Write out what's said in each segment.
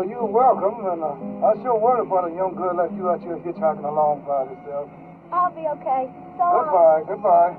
Well, you're welcome, and I sure worry about a young girl like you out here hitchhiking along by herself. I'll be okay. So Goodbye.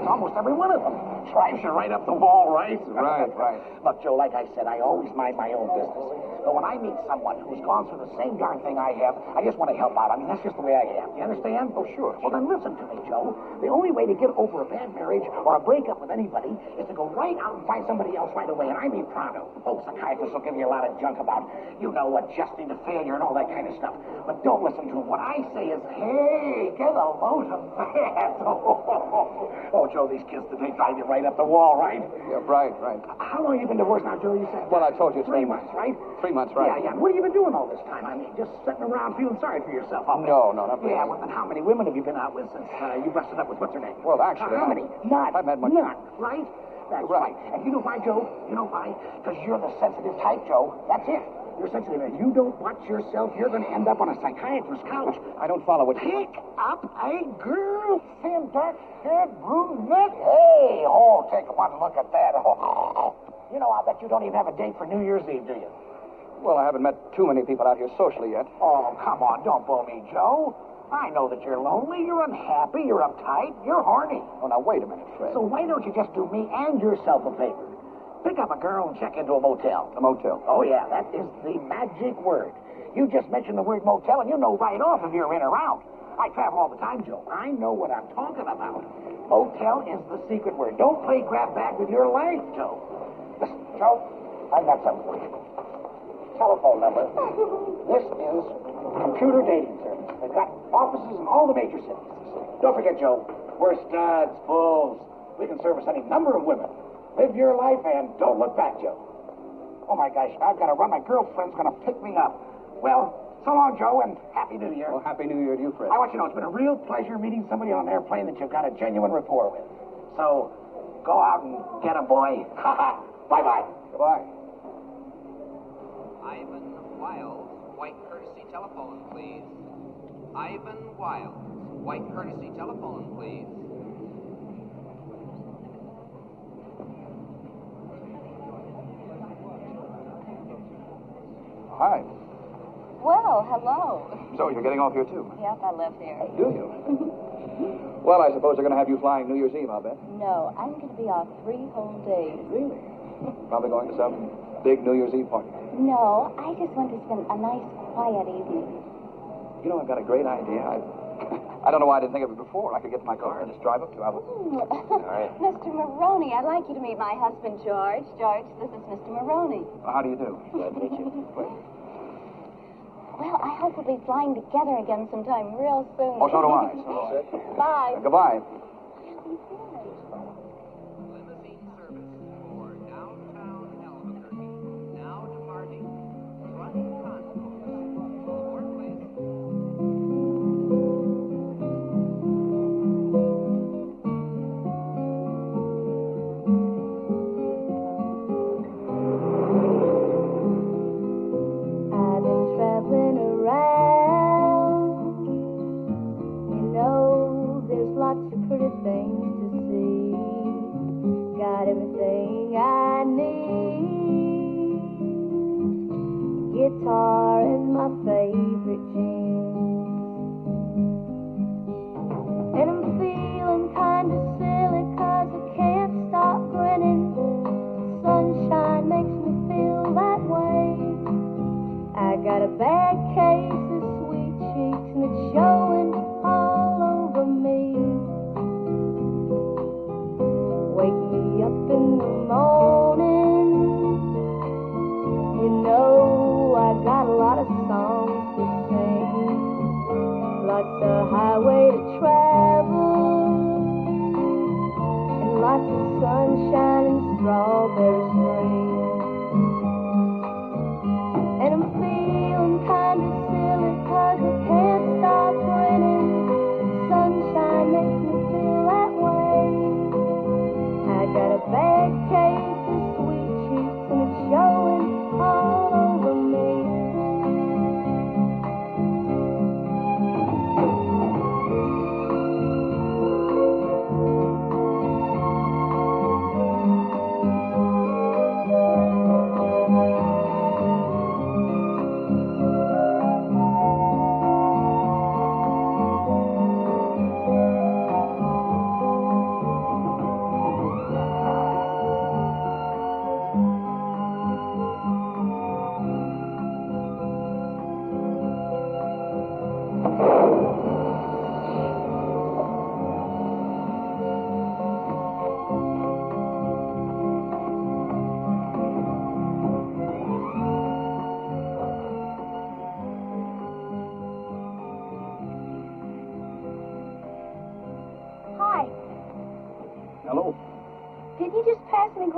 Almost every one of them. Drives you right up the wall, right? Right. Look, Joe, like I said, I always mind my own business. But when I meet someone who's gone through the same darn thing I have, I just want to help out. I mean, that's just the way I am. You understand? Oh, sure. Well, then listen to me, Joe. The only way to get over a bad marriage or a breakup with anybody is to go right out and find somebody else right away, and I mean pronto. Oh, psychiatrists will give you a lot of junk about, adjusting to failure and all that kind of stuff. But don't listen to them. What I say is, hey, get a load of that. Oh, Joe, these kids today drive you right up the wall, right? Yeah, right. How long have you been divorced now, Joe, you said? Well, I told you 3 months, right? 3 months, right? Yeah. What have you been doing all this time? I mean, just sitting around feeling sorry for yourself. No, not really. Yeah, well, then how many women have you been out with since you busted up with what's her name? Well, actually, how many? None. I've had much. None, right? That's right. And you know why, Joe? You know why? Because you're the sensitive type, Joe. That's it. You're sensitive. If you don't watch yourself, you're going to end up on a psychiatrist's couch. I don't follow what you... Pick up a girl, thin, dark-haired brunette. Hey, take one look at that. You know, I'll bet you don't even have a date for New Year's Eve, do you? Well, I haven't met too many people out here socially yet. Oh, come on, don't bull me, Joe. I know that you're lonely, you're unhappy, you're uptight, you're horny. Oh, now, wait a minute, Fred. So why don't you just do me and yourself a favor? Pick up a girl and check into a motel. A motel? Oh, yeah, that is the magic word. You just mention the word motel, and you know right off if you're in or out. I travel all the time, Joe. I know what I'm talking about. Motel is the secret word. Don't play grab bag with your life, Joe. Listen, Joe, I've got something for you. Telephone number. This is computer dating service. They've got offices in all the major cities. Don't forget, Joe, we're studs, fools. We can service any number of women. Live your life and don't look back, Joe. Oh, my gosh, I've got to run. My girlfriend's going to pick me up. Well, so long, Joe, and Happy New Year. Well, Happy New Year to you, Fred. I want you to know it's been a real pleasure meeting somebody on an airplane that you've got a genuine rapport with. So, go out and get a boy. Bye-bye. Goodbye. Ivan Wiles, white courtesy telephone, please. Ivan Wiles, white courtesy telephone, please. Hi. Well, hello. So, you're getting off here, too? Yes, I live here. Do you? Well, I suppose they're going to have you flying New Year's Eve, I'll bet. No, I'm going to be off 3 whole days. Really? Probably going to some big New Year's Eve party. No, I just want to spend a nice, quiet evening. You know, I've got a great idea. I don't know why I didn't think of it before. I could get in my car and just drive up to our... Right. Mr. Maroney, I'd like you to meet my husband, George. George, this is Mr. Maroney. Well, how do you do? Glad to meet you. Well, I hope we'll be flying together again sometime real soon. Oh, so do I. Bye. Goodbye. Limousine service for downtown Albuquerque. Now departing front concourse. Board, please. I've been traveling around. You know, there's lots of pretty things to see. Got everything I need. Guitar and my favorite jeans. And I'm feeling kind of silly 'cause I can't stop grinning. Sunshine makes me feel that way. I got a bad case of sweet cheeks and it's showing all over me.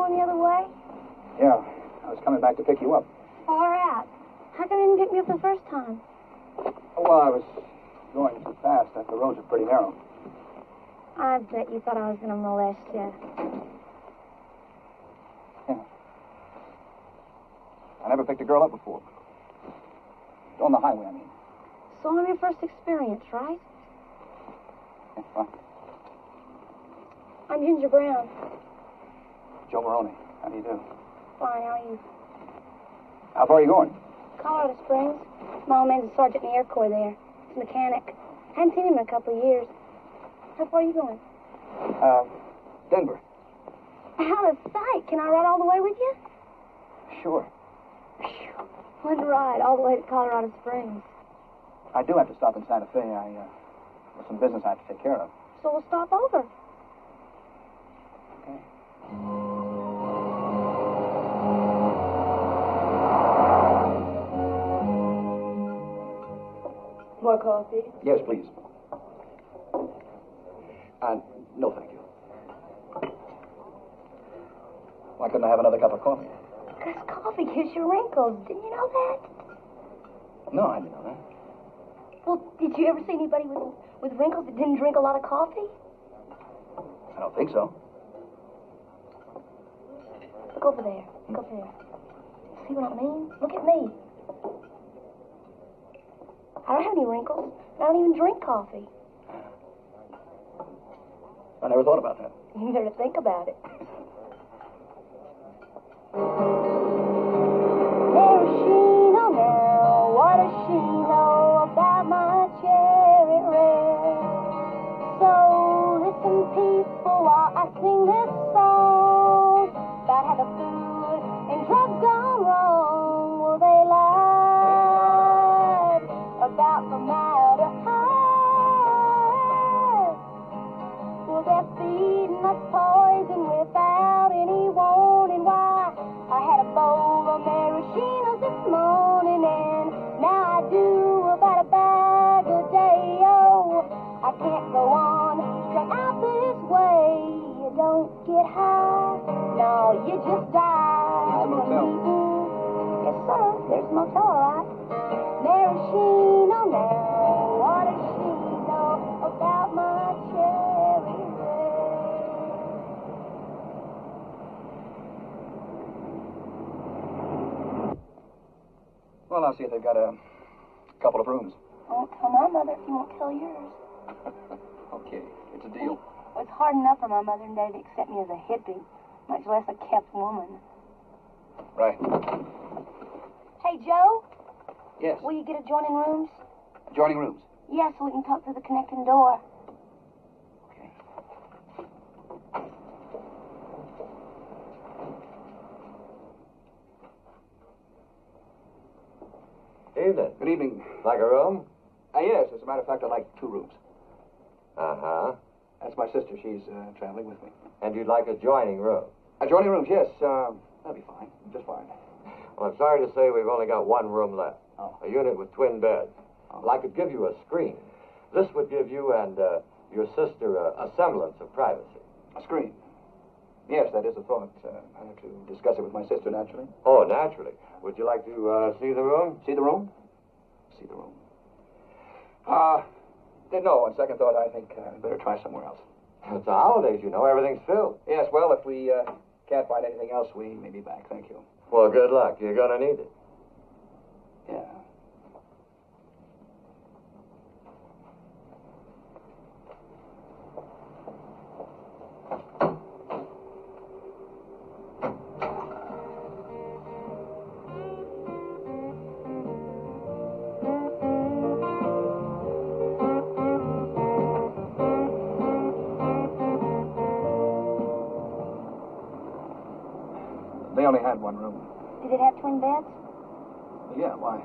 going the other way? Yeah, I was coming back to pick you up. Far out. How come you didn't pick me up the first time? Well, I was going too fast. The roads are pretty narrow. I bet you thought I was going to molest you. Yeah. I never picked a girl up before. On the highway, I mean. So I'm your first experience, right? Yeah, fine. I'm Ginger Brown. Joe Maroney. How do you do? Fine, how are you? How far are you going? Colorado Springs. My old man's a sergeant in the Air Corps there. He's a mechanic. Hadn't seen him in a couple of years. How far are you going? Denver. Out of sight. Can I ride all the way with you? Sure. One ride all the way to Colorado Springs. I do have to stop in Santa Fe. There's some business I have to take care of. So we'll stop over. Okay. More coffee? Yes, please. No, thank you. Why couldn't I have another cup of coffee? Because coffee gives you wrinkles. Didn't you know that? No, I didn't know that. Well, did you ever see anybody with wrinkles that didn't drink a lot of coffee? I don't think so. Look over there. Look over there. See what I mean? Look at me. I don't have any wrinkles. I don't even drink coffee. I never thought about that. You better think about it. Maraschino now, what does she know about my cherry red? So listen, people, while I sing this song about how the food and drugs gone wrong. Will they lie about formaldehyde? Well, they're feeding us poison without any warning. Why? I had a bowl of maraschinos this morning, and now I do about a bag a day. Oh, I can't go on strung out this way. You don't get high, no, you just die. There's a motel. Yes, sir, there's a motel, all right. Maraschino now, what does she know about my cherry red? Well, I'll see if they've got a couple of rooms. I won't tell my mother if you won't tell yours. Okay, it's a deal. Well, it's hard enough for my mother and Dad to accept me as a hippie, much less a kept woman. Right. Hey, Joe, Yes. will you get adjoining rooms? Adjoining rooms. Yeah, so we can talk through the connecting door. Okay. Evening. Good evening. Like a room? Yes, as a matter of fact, I'd like 2 rooms. Uh-huh. That's my sister. She's traveling with me. And you'd like adjoining room? Adjoining rooms, yes. That'll be fine. Just fine. Well, I'm sorry to say we've only got one room left. Oh. A unit with twin beds. Oh. Well, I could give you a screen. This would give you and your sister a semblance of privacy. A screen. Yes, that is a thought. I have to discuss it with my sister, naturally. Oh, naturally. Would you like to see the room? See the room? See the room. No, on second thought, I think I'd better try somewhere else. It's the holidays, you know. Everything's filled. Yes, well, if we can't find anything else, we may be back. Thank you. Well, good luck. You're going to need it. Yeah. They only had one room. Did it have twin beds? Yeah, why?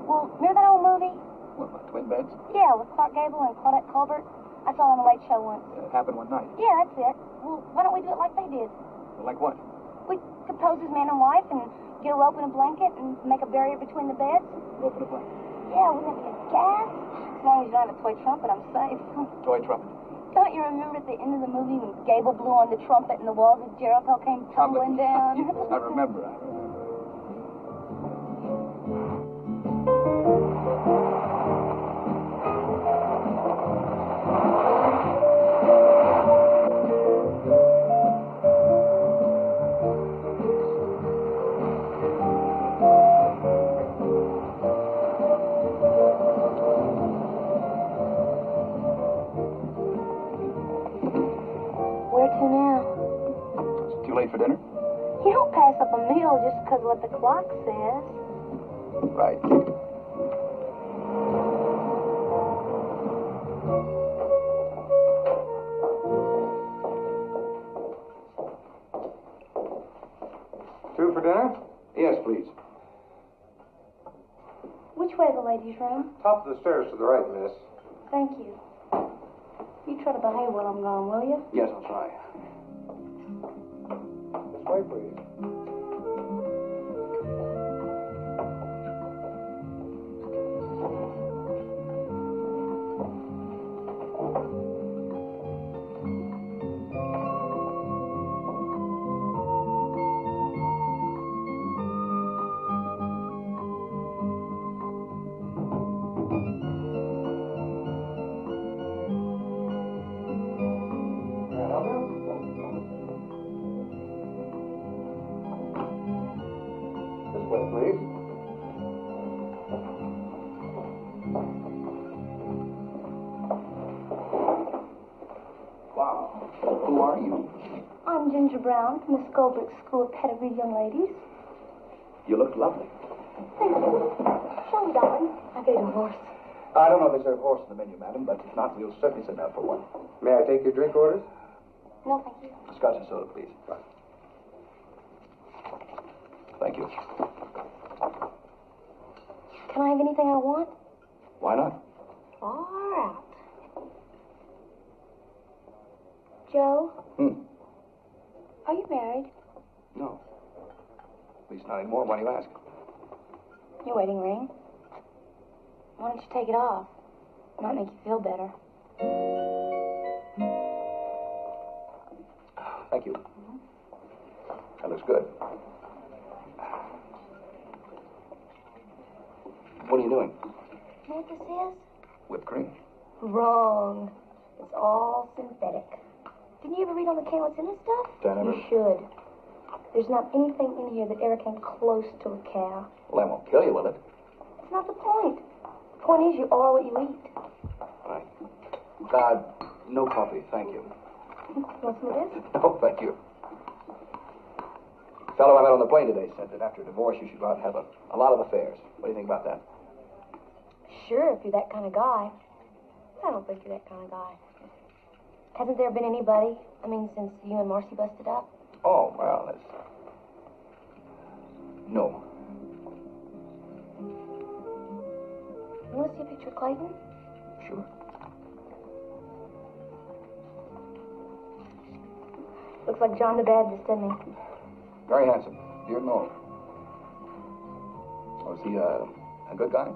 Well, remember that old movie? What, twin beds? Yeah, with Clark Gable and Claudette Colbert. I saw it on the Late Show once. It happened one night. Yeah, that's it. Well, why don't we do it like they did? Like what? We could pose as man and wife and get a rope and a blanket and make a barrier between the beds. Rope and a blanket. Yeah, wouldn't it be a gas? As long as you don't have a toy trumpet, I'm safe. Toy trumpet. Don't you remember at the end of the movie when Gable blew on the trumpet and the walls of Jericho came tumbling down? I remember. Where to now? It's too late for dinner? You don't pass up a meal just because of what the clock says. Right. Two for dinner? Yes, please. Which way is the ladies' room? Top of the stairs to the right, miss. Thank you. You try to behave while I'm gone, will you? Yes, I'll try. This way, please. This way, please. Wow. Who are you? I'm Ginger Brown, Miss Goldberg's School of Pedigreed Young Ladies. You look lovely. Thank you. Shall we, darling? I got a horse. I don't know if there's a horse in the menu, madam, but if not, we'll certainly send out for one. May I take your drink orders? No, thank you. Scotch and soda, please. Thank you. Can I have anything I want? Why not? Far out. Joe, are you married? No. At least not anymore. Why do you ask? Your wedding ring. Why don't you take it off? It might make you feel better. Thank you. That looks good. What are you doing? You know what this is? Whipped cream. Wrong. It's all synthetic. Didn't you ever read on the can what's in this stuff? I never. You should. There's not anything in here that ever came close to a cow. Well, that won't kill you, will it? It's not the point. The point is you are what you eat. Right. No coffee, thank you. You want some of this? No, thank you. The fellow I met on the plane today said that after a divorce you should go out and have a lot of affairs. What do you think about that? Sure, if you're that kind of guy. I don't think you're that kind of guy. Hasn't there been anybody, since you and Marcy busted up? Oh, well, that's... No. You want to see a picture of Clayton? Sure. Looks like John the Baptist, doesn't he? Very handsome. Beard and all. Oh, is he a good guy?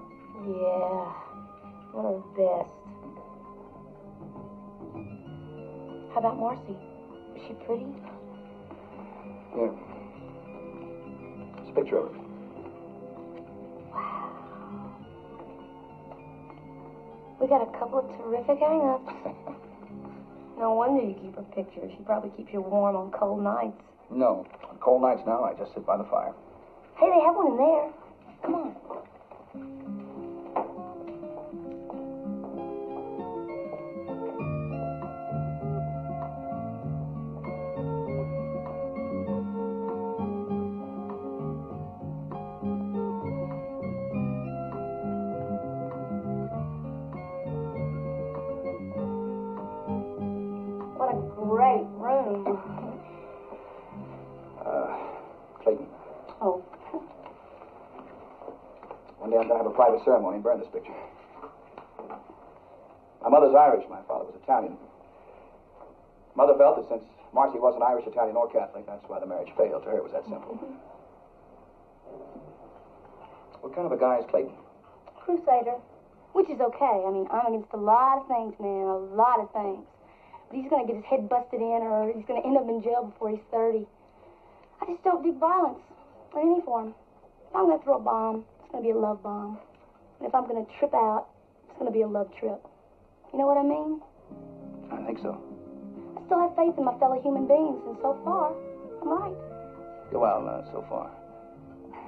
Yeah. One of the best. How about Marcy? Is she pretty? Here. It's a picture of her. Wow. We got a couple of terrific hang-ups. No wonder you keep her pictures. She probably keeps you warm on cold nights. No. On cold nights now, I just sit by the fire. Hey, they have one in there. Come on. What a great room. Clayton. Oh. One day I'm going to have a private ceremony and burn this picture. My mother's Irish. My father was Italian. Mother felt that since Marcy wasn't Irish, Italian, or Catholic, that's why the marriage failed. To her, it was that simple. What kind of a guy is Clayton? Crusader. Which is okay. I'm against a lot of things, man. A lot of things. that he's going to get his head busted in or he's going to end up in jail before he's 30. I just don't dig violence in any form. If I'm going to throw a bomb, it's going to be a love bomb. And if I'm going to trip out, it's going to be a love trip. You know what I mean? I think so. I still have faith in my fellow human beings, and so far, I'm right. Well, so far.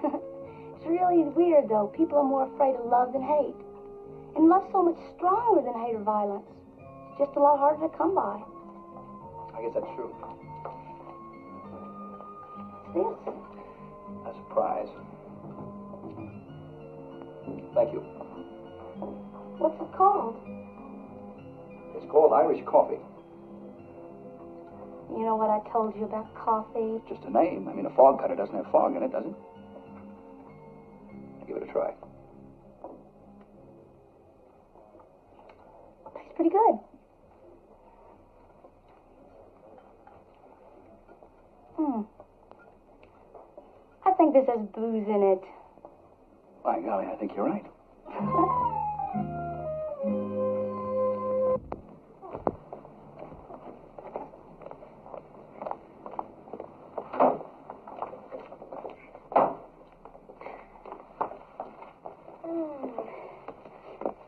It's really weird, though. People are more afraid of love than hate. And love's so much stronger than hate or violence. It's just a lot harder to come by. I guess that's true. What's this? A surprise. Thank you. What's it called? It's called Irish coffee. You know what I told you about coffee? Just a name. I mean, a fog cutter doesn't have fog in it, does it? Give it a try. Tastes pretty good. I think this has booze in it. By golly, I think you're right.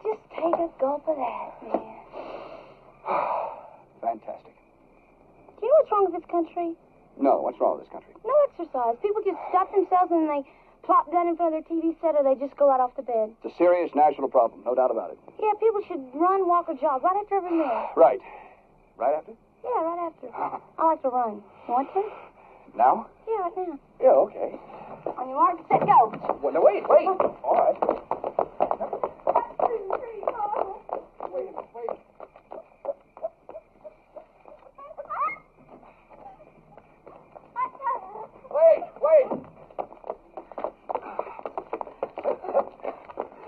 Just take a gulp of that, man. Fantastic. Do you know what's wrong with this country? No, what's wrong with this country? No exercise. People just stuff themselves and they plop down in front of their TV set or they just go right off to bed. It's a serious national problem, no doubt about it. Yeah, people should run, walk, or jog right after every meal. Right. Right after? Yeah, right after. I like to run. You want to? Now? Yeah, right now. Yeah, okay. On your mark, set, go. Well, no, wait. All right. Wait.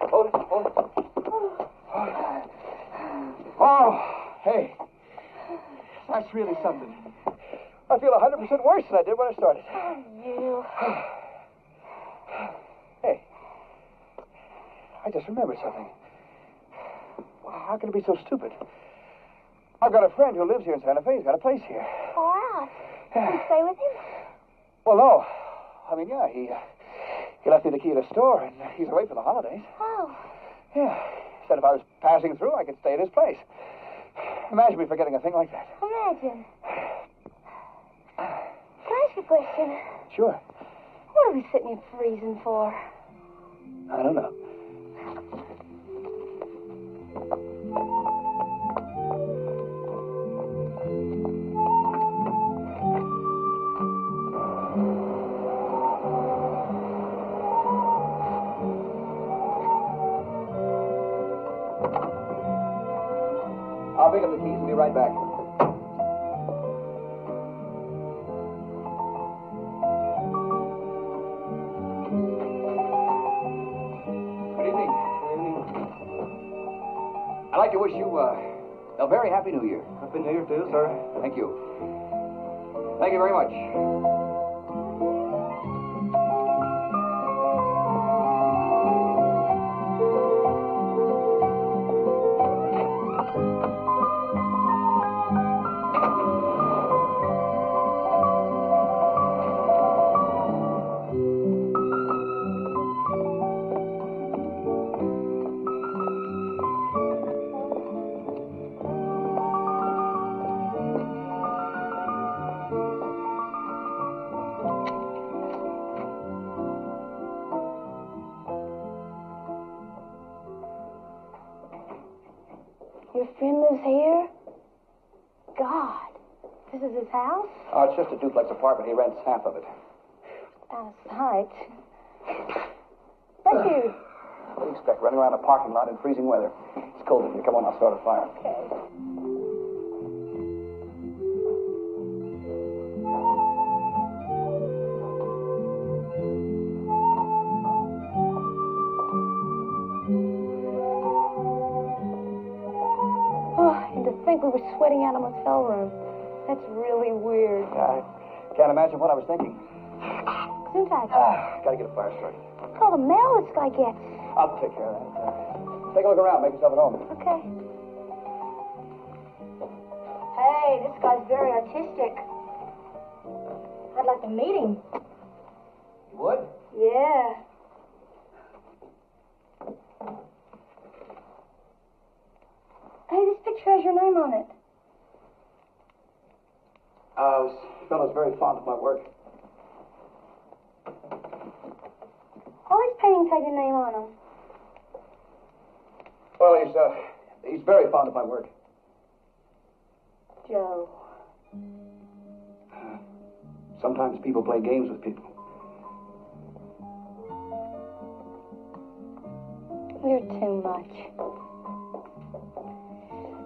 Hold it. Oh, hey. That's really something. I feel 100% worse than I did when I started. Oh, you. Hey. I just remembered something. How can it be so stupid? I've got a friend who lives here in Santa Fe. He's got a place here. All right. Can you stay with him? Well, no. I mean, yeah, he left me the key to the store, and he's away for the holidays. Oh. Yeah. He said if I was passing through, I could stay at his place. Imagine me forgetting a thing like that. Imagine. Can I ask you a question? Sure. What are we sitting here freezing for? I don't know. I'll pick up the keys and be right back. Good evening. I'd like to wish you a very happy New Year. Happy New Year, too, sir. Thank you. Thank you very much. Your friend lives here? God. This is his house? Oh, it's just a duplex apartment. He rents half of it. Out of sight. Thank you. What do you expect? Running around a parking lot in freezing weather. It's cold in here. Come on, I'll start a fire. Okay. We were sweating out in a motel room. That's really weird. I can't imagine what I was thinking. Gesundheit. Gotta get a fire started. Look at all the mail this guy gets. I'll take care of that. Take a look around. Make yourself at home. Okay. Hey, this guy's very artistic. I'd like to meet him. You would? Yeah. Hey, this picture has your name on it. This fellow's very fond of my work. All these paintings have your name on them. Well, he's very fond of my work. Joe. Sometimes people play games with people. You're too much.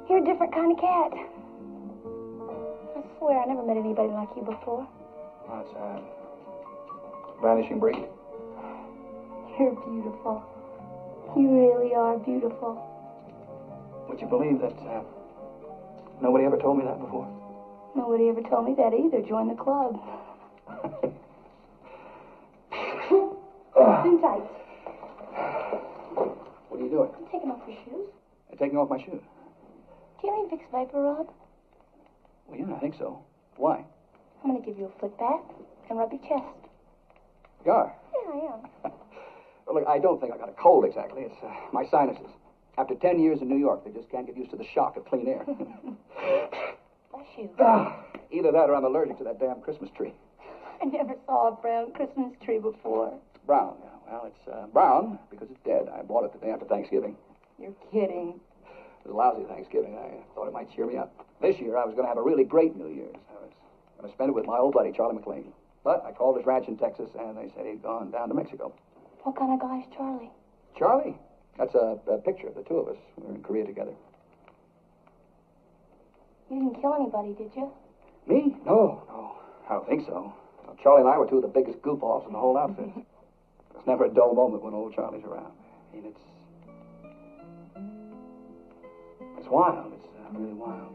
You're a different kind of cat. I swear I never met anybody like you before. That's a vanishing breed. You're beautiful. You really are beautiful. Would you believe that nobody ever told me that before? Nobody ever told me that either. Join the club. Too tight. What are you doing? I'm taking off your shoes. I'm taking off my shoe. Do you have any Vicks Vapor Rub? Well, yeah, I think so. Why? I'm going to give you a flick bath and rub your chest. You are? Yeah, I am. Well, look, I don't think I got a cold exactly. It's my sinuses. After 10 years in New York, they just can't get used to the shock of clean air. Bless you. Either that or I'm allergic to that damn Christmas tree. I never saw a brown Christmas tree before. Brown. Yeah. Well, it's brown because it's dead. I bought it the day after Thanksgiving. You're kidding. It was a lousy Thanksgiving. I thought it might cheer me up. This year, I was going to have a really great New Year's. I was going to spend it with my old buddy, Charlie McLean. But I called his ranch in Texas, and they said he'd gone down to Mexico. What kind of guy is Charlie? Charlie? That's a picture of the two of us. We were in Korea together. You didn't kill anybody, did you? Me? No. I don't think so. Well, Charlie and I were two of the biggest goof-offs in the whole outfit. There's never a dull moment when old Charlie's around. I mean, it's wild. It's really wild.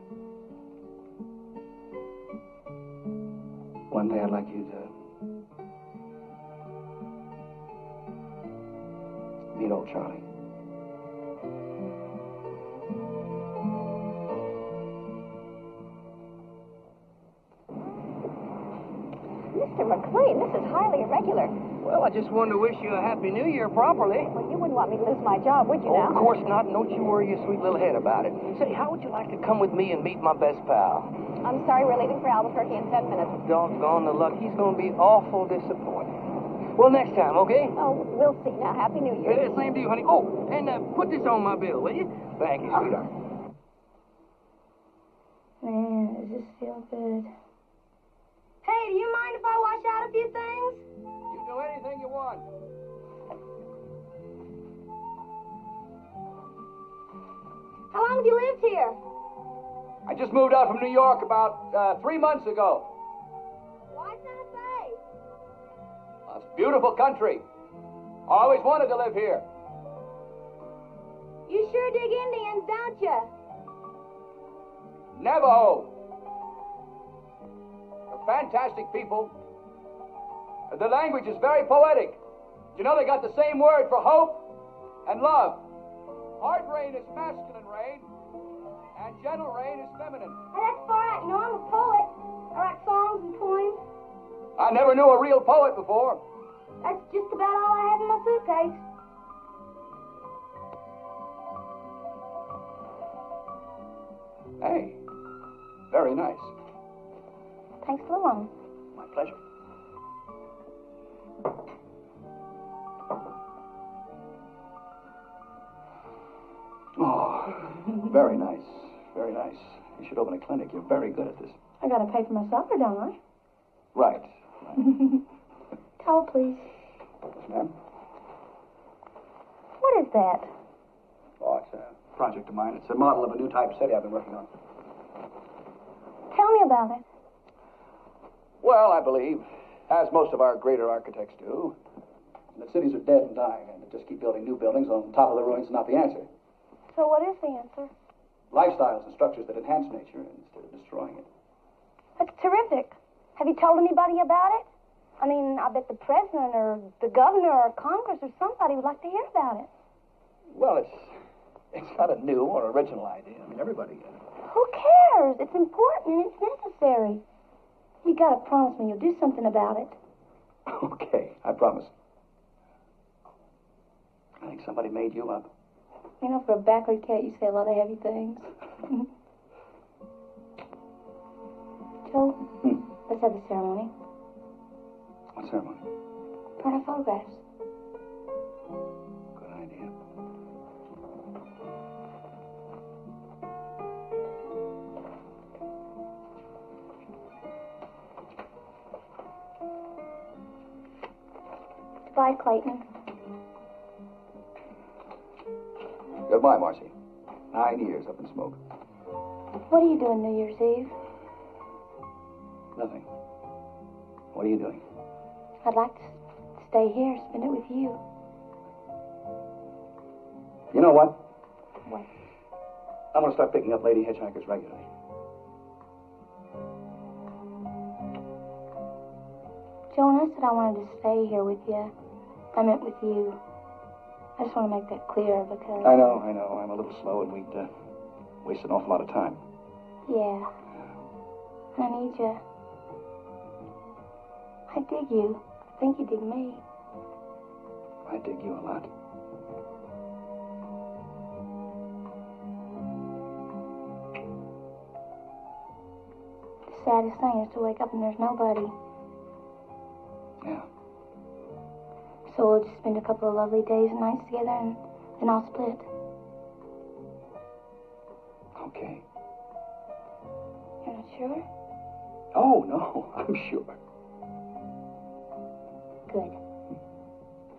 One day I'd like you to meet old Charlie. Mr. McLean, this is highly irregular. Well, I just wanted to wish you a Happy New Year properly. Well, you wouldn't want me to lose my job, would you Oh, now? of course not. Don't you worry your sweet little head about it. Say, how would you like to come with me and meet my best pal? I'm sorry, we're leaving for Albuquerque in 10 minutes. Doggone the luck. He's going to be awful disappointed. Well, next time, okay? Oh, we'll see now. Happy New Year. Same to you, honey. Oh, and put this on my bill, will you? Thank you, sweetheart. Man, does this feel good? Hey, do you mind if I wash out a few things? You do anything you want. How long have you lived here? I just moved out from New York about 3 months ago. Why Santa Fe? It's a beautiful country. I always wanted to live here. You sure dig Indians, don't you? Navajo. They're fantastic people. The language is very poetic. You know, they got the same word for hope and love. Hard rain is masculine rain, and gentle rain is feminine. Hey, that's far out. You know, I'm a poet. I write songs and poems. I never knew a real poet before. That's just about all I have in my suitcase. Hey, very nice. Thanks for the loan. My pleasure. Oh, very nice. Very nice. You should open a clinic. You're very good at this. I gotta pay for my supper, don't I? Right. Towel, please. Yes, ma'am. What is that? Oh, it's a project of mine. It's a model of a new type of city I've been working on. Tell me about it. Well, I believe, as most of our greater architects do, that cities are dead and dying, and to just keep building new buildings on top of the ruins is not the answer. So what is the answer? Lifestyles and structures that enhance nature instead of destroying it. That's terrific. Have you told anybody about it? I mean, I bet the president or the governor or Congress or somebody would like to hear about it. Well, it's not a new or original idea. I mean, everybody Who cares? It's important and it's necessary. You gotta promise me you'll do something about it. Okay, I promise. I think somebody made you up. You know, for a backward cat, you say a lot of heavy things. Joe, let's have the ceremony. What ceremony? Burn our photographs. Good idea. Goodbye, Clayton. Goodbye, Marcy. 9 years up in smoke. What are you doing New Year's Eve? Nothing. What are you doing? I'd like to stay here, spend it with you. You know what? What? I'm going to start picking up lady hitchhikers regularly. Joe, when I said I wanted to stay here with you, I meant with you. I just want to make that clear because... I know. I'm a little slow and we'd waste an awful lot of time. Yeah. I need you. I dig you. I think you dig me. I dig you a lot. The saddest thing is to wake up and there's nobody. Yeah. So we'll just spend a couple of lovely days and nights together and then I'll split. Okay. You're not sure? Oh, no, I'm sure. Good.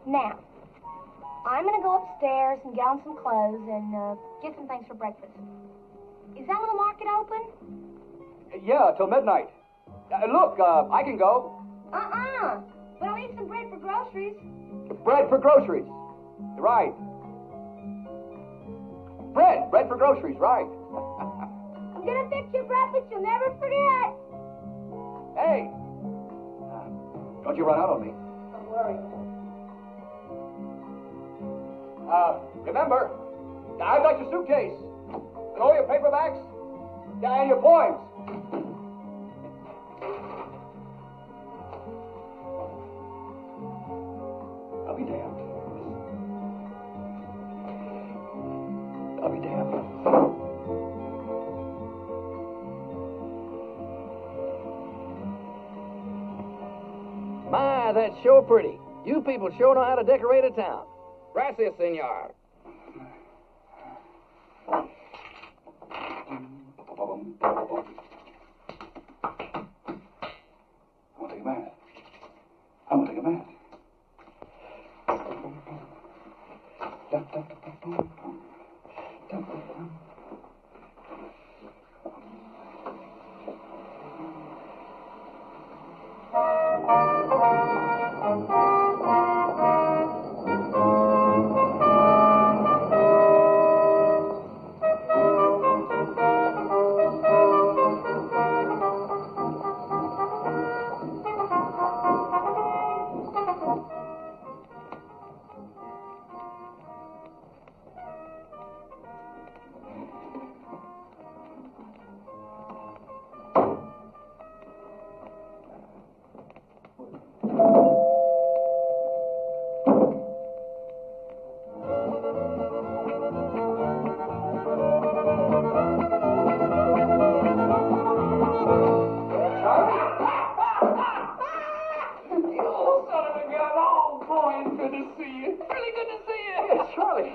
Now, I'm going to go upstairs and get on some clothes and get some things for breakfast. Is that little market open? Yeah, till midnight. Look, I can go. But I'll need some bread for groceries. Bread for groceries. Right. Bread for groceries, right. I'm going to fix your breakfast you'll never forget. Hey! Don't you run out on me. Don't worry. Remember, I've got your suitcase. And all your paperbacks. Yeah, and your poems. I'll be damned. I'll be damned. My, that's sure pretty. You people sure know how to decorate a town. Gracias, senor. I'm gonna take a bath.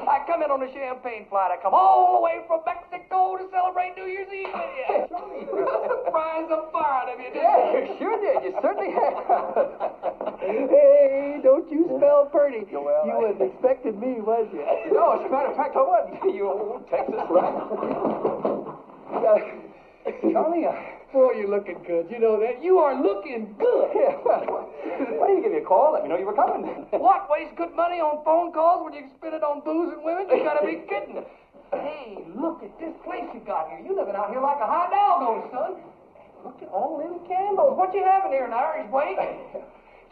I come in on a champagne flight. I come all the way from Mexico to celebrate New Year's Eve with you. Surprise of fire of you, didn't you? You sure did. You certainly have. Hey, don't you spell pretty. Well, You wasn't expecting me, was you? No, as a matter of fact, I wasn't. You old Texas rat. Charlie, Boy, you're looking good. You know that. You are looking good. yeah, well, why didn't you give me a call? Let me know you were coming. What? Waste good money on phone calls when you can spend it on booze and women? You gotta be kidding. Hey, look at this place you got here. You living out here like a high doggo, son. Look at all them candles. What you having here, an Irish wake?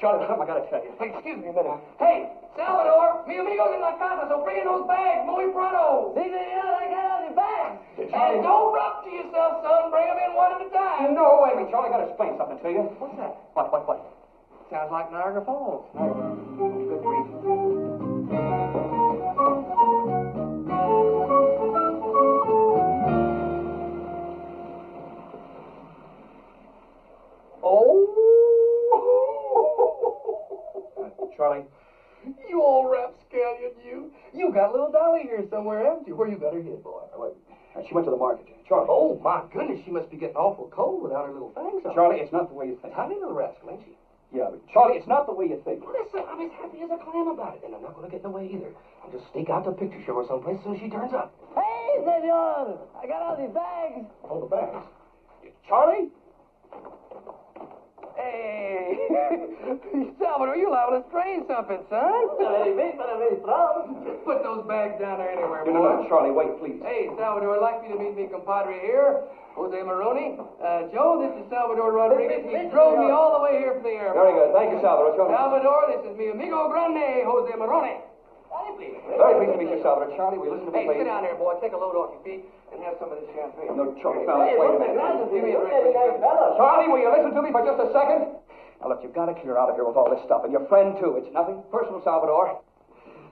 Charlie, I gotta tell you. Hey, excuse me a minute. Hey, Salvador, mi amigos en la casa, so bring in those bags muy pronto. I got all the bags. And don't rush to yourself, son. Bring them in one at a time. No, wait a minute, Charlie. I gotta explain something to you. What's that? What? Sounds like Niagara Falls. Good grief. Charlie. You old rapscallion, you. You got a little Dolly here somewhere, haven't you? Where you got her hid, boy? She went to the market. Charlie. Oh, my goodness, she must be getting awful cold without her little fangs on. Charlie, it's not the way you think. Tiny little rascal, ain't she? Yeah, but Charlie, it's not the way you think. Listen, I'm as happy as a clam about it, and I'm not going to get in the way either. I'll just sneak out to a picture show or someplace as soon as she turns up. Hey, senor! I got all these bags. Oh, the bags. Charlie? Hey, Salvador, you liable to strain something, son. Very big, but very strong. Put those bags down there anywhere, boy. No, Charlie, wait, please. Hey, Salvador, I'd like you to meet me compadre here, Jose Maroney. Joe, this is Salvador Rodriguez. He drove me all the way here from the airport. Very good. Thank you, Salvador. Charlie. Salvador, this is mi amigo grande, Jose Maroney. Very pleased to meet you, Salvador. Charlie, will you listen to me, Hey, please? sit down there, boy. Take a load off your feet and have some of this champagne. No, Charlie, wait a minute. Give me a drink. Charlie, will you listen to me for just a second? Now, look, you've got to clear out of here with all this stuff. And your friend, too. It's nothing personal, Salvador.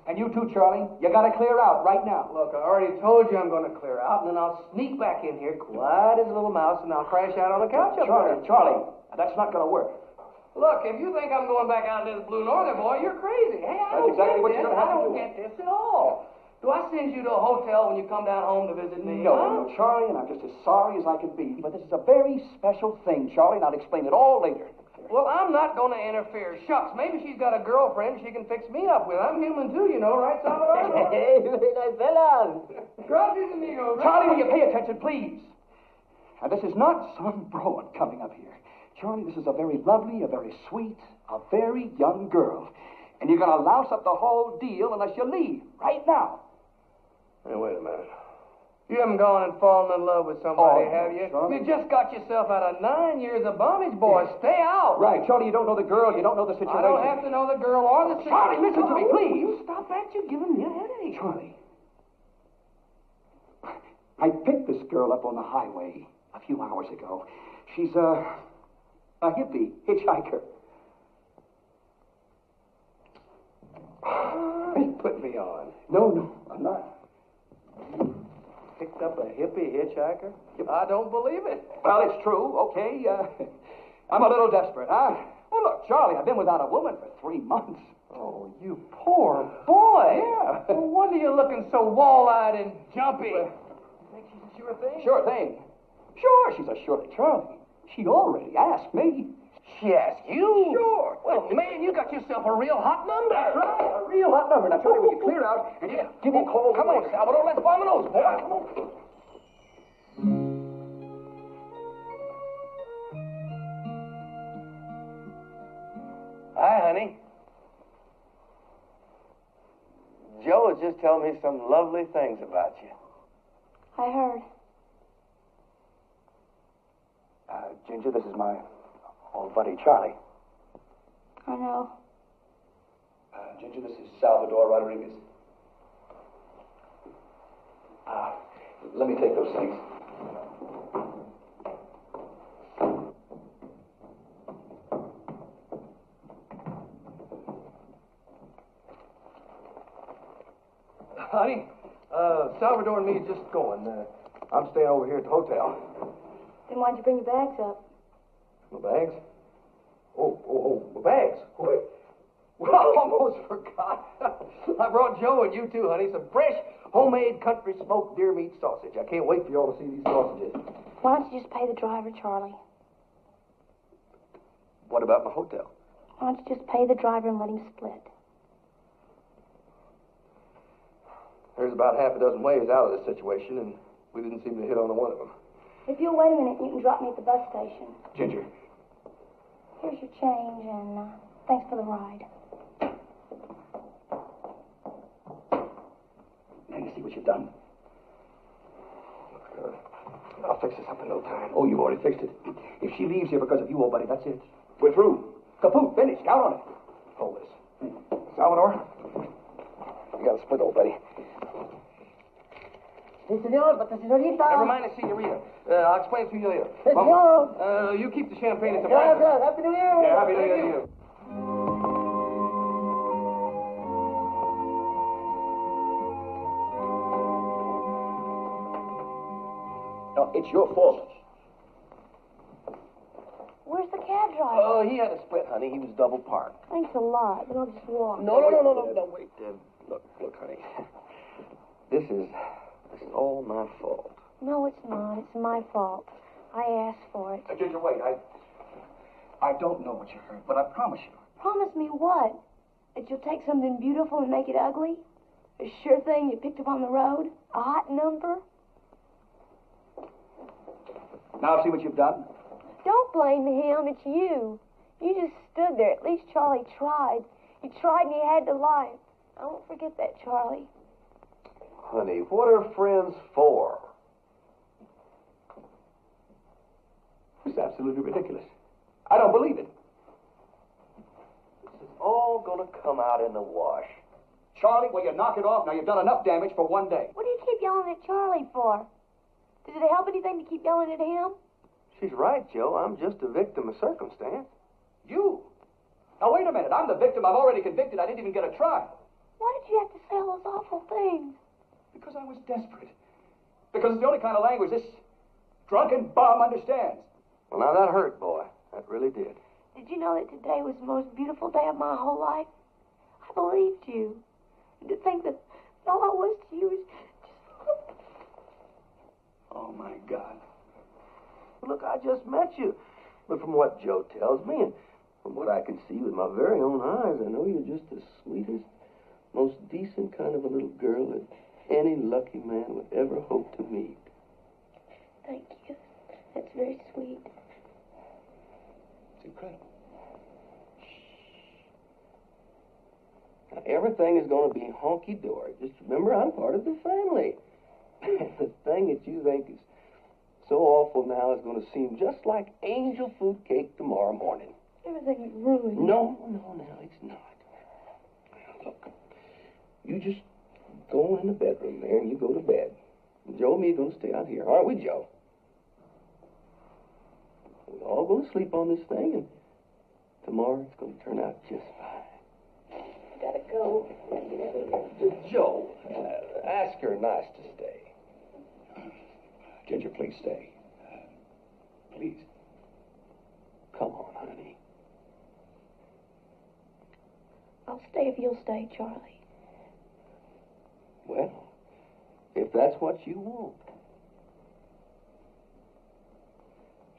And you, too, Charlie. You got to clear out right now. Look, I already told you I'm going to clear out, and then I'll sneak back in here, quiet as a little mouse, and I'll crash out on the couch up there. Charlie, that's not going to work. Look, if you think I'm going back out into this Blue Northern, boy, you're crazy. Hey, I That's don't exactly get what this. you're gonna have I to don't do. get this at all. Do I send you to a hotel when you come down home to visit me? No, Charlie, and I'm just as sorry as I can be, but this is a very special thing, Charlie, and I'll explain it all later. Well, I'm not going to interfere. Shucks, maybe she's got a girlfriend she can fix me up with. I'm human too, you know, right, Salvador? Hey, nice fellas. Gracias, amigo. Charlie, will you pay attention, please? Now, this is not some broad coming up here. Charlie, this is a very lovely, a very sweet, a very young girl. And you're going to louse up the whole deal unless you leave right now. Hey, wait a minute. You haven't gone and fallen in love with somebody, have you? Charlie. You just got yourself out of 9 years of bondage, boy. Stay out. Right, Charlie, you don't know the girl, you don't know the situation. I don't have to know the girl or the situation. Charlie, listen to me, please. You stop that. You're giving me a headache. Charlie, I picked this girl up on the highway a few hours ago. She's a hippie hitchhiker. You put me on. No, I'm not. Picked up a hippie hitchhiker? I don't believe it. Well, it's true, okay. I'm a little desperate, huh? Well, look, Charlie, I've been without a woman for 3 months. Oh, you poor boy. Yeah. No wonder you're looking so wall-eyed and jumpy. Think she's a sure thing? Sure thing. Sure, she's a surely Charlie. She already asked me. She asked you? Sure. Well, man, you got yourself a real hot number. That's right, a real hot number. Now, Charlie, will you clear out and just give me a call? Come on, Salvador, let's vamonos, boy. Come on. Hi, honey. Joe was just telling me some lovely things about you. I heard. Ginger, this is my old buddy, Charlie. I know. Ginger, this is Salvador Rodriguez. Let me take those things. Honey, Salvador and me are just going. I'm staying over here at the hotel. Then why'd you bring your bags up? My bags? Oh, my bags. Well, I almost forgot. I brought Joe and you too, honey, some fresh, homemade country smoked deer meat sausage. I can't wait for you all to see these sausages. Why don't you just pay the driver, Charlie? What about my hotel? Why don't you just pay the driver and let him split? There's about half a dozen ways out of this situation, and we didn't seem to hit on one of them. If you'll wait a minute, you can drop me at the bus station. Ginger. Here's your change, and thanks for the ride. Now you see what you've done. I'll fix this up in no time. Oh, you've already fixed it. If she leaves here because of you, old buddy, that's it. We're through. Kaput, finished. Count on it. Hold this. Salvador, you got to split, old buddy. Si, senor, but the senorita. Never mind the senorita. I'll explain to you later. Si, senor. You keep the champagne at the Gracias. back. Happy New Year. Yeah, happy New Year to you. No, it's your fault. Where's the cab driver? Oh, he had a split, honey. He was double parked. Thanks a lot, but I'll just walk. No, wait. Look, honey. This is all my fault. No, it's not. It's my fault. I asked for it. Ginger, wait. I don't know what you heard, but I promise you. Promise me what? That you'll take something beautiful and make it ugly? A sure thing you picked up on the road? A hot number? Now see what you've done? Don't blame him. It's you. You just stood there. At least Charlie tried. He tried and he had to lie. I won't forget that, Charlie. Honey, what are friends for? It's absolutely ridiculous. I don't believe it. This is all gonna come out in the wash. Charlie, will you knock it off? Now you've done enough damage for one day. What do you keep yelling at Charlie for? Did it help anything to keep yelling at him? She's right, Joe. I'm just a victim of circumstance. You? Now wait a minute. I'm the victim. I've already convicted. I didn't even get a trial. Why did you have to say all those awful things? Because I was desperate. Because it's the only kind of language this drunken bum understands. Well, now that hurt, boy. That really did. Did you know that today was the most beautiful day of my whole life? I believed you. And to think that all I was to you was just... Oh, my God. Look, I just met you. But from what Joe tells me, and from what I can see with my very own eyes, I know you're just the sweetest, most decent kind of a little girl that any lucky man would ever hope to meet. Thank you. That's very sweet. It's incredible. Now, everything is going to be honky-dory. Just remember, I'm part of the family. The thing that you think is so awful now is going to seem just like angel food cake tomorrow morning. Everything is ruined. No, it's not. Now, look, you just go in the bedroom there and you go to bed. Joe and me are going to stay out here, aren't we, Joe? We're all going to sleep on this thing, and tomorrow it's going to turn out just fine. I gotta go. Joe, ask her nice to stay. Ginger, please stay. Please. Come on, honey. I'll stay if you'll stay, Charlie. Well, if that's what you want.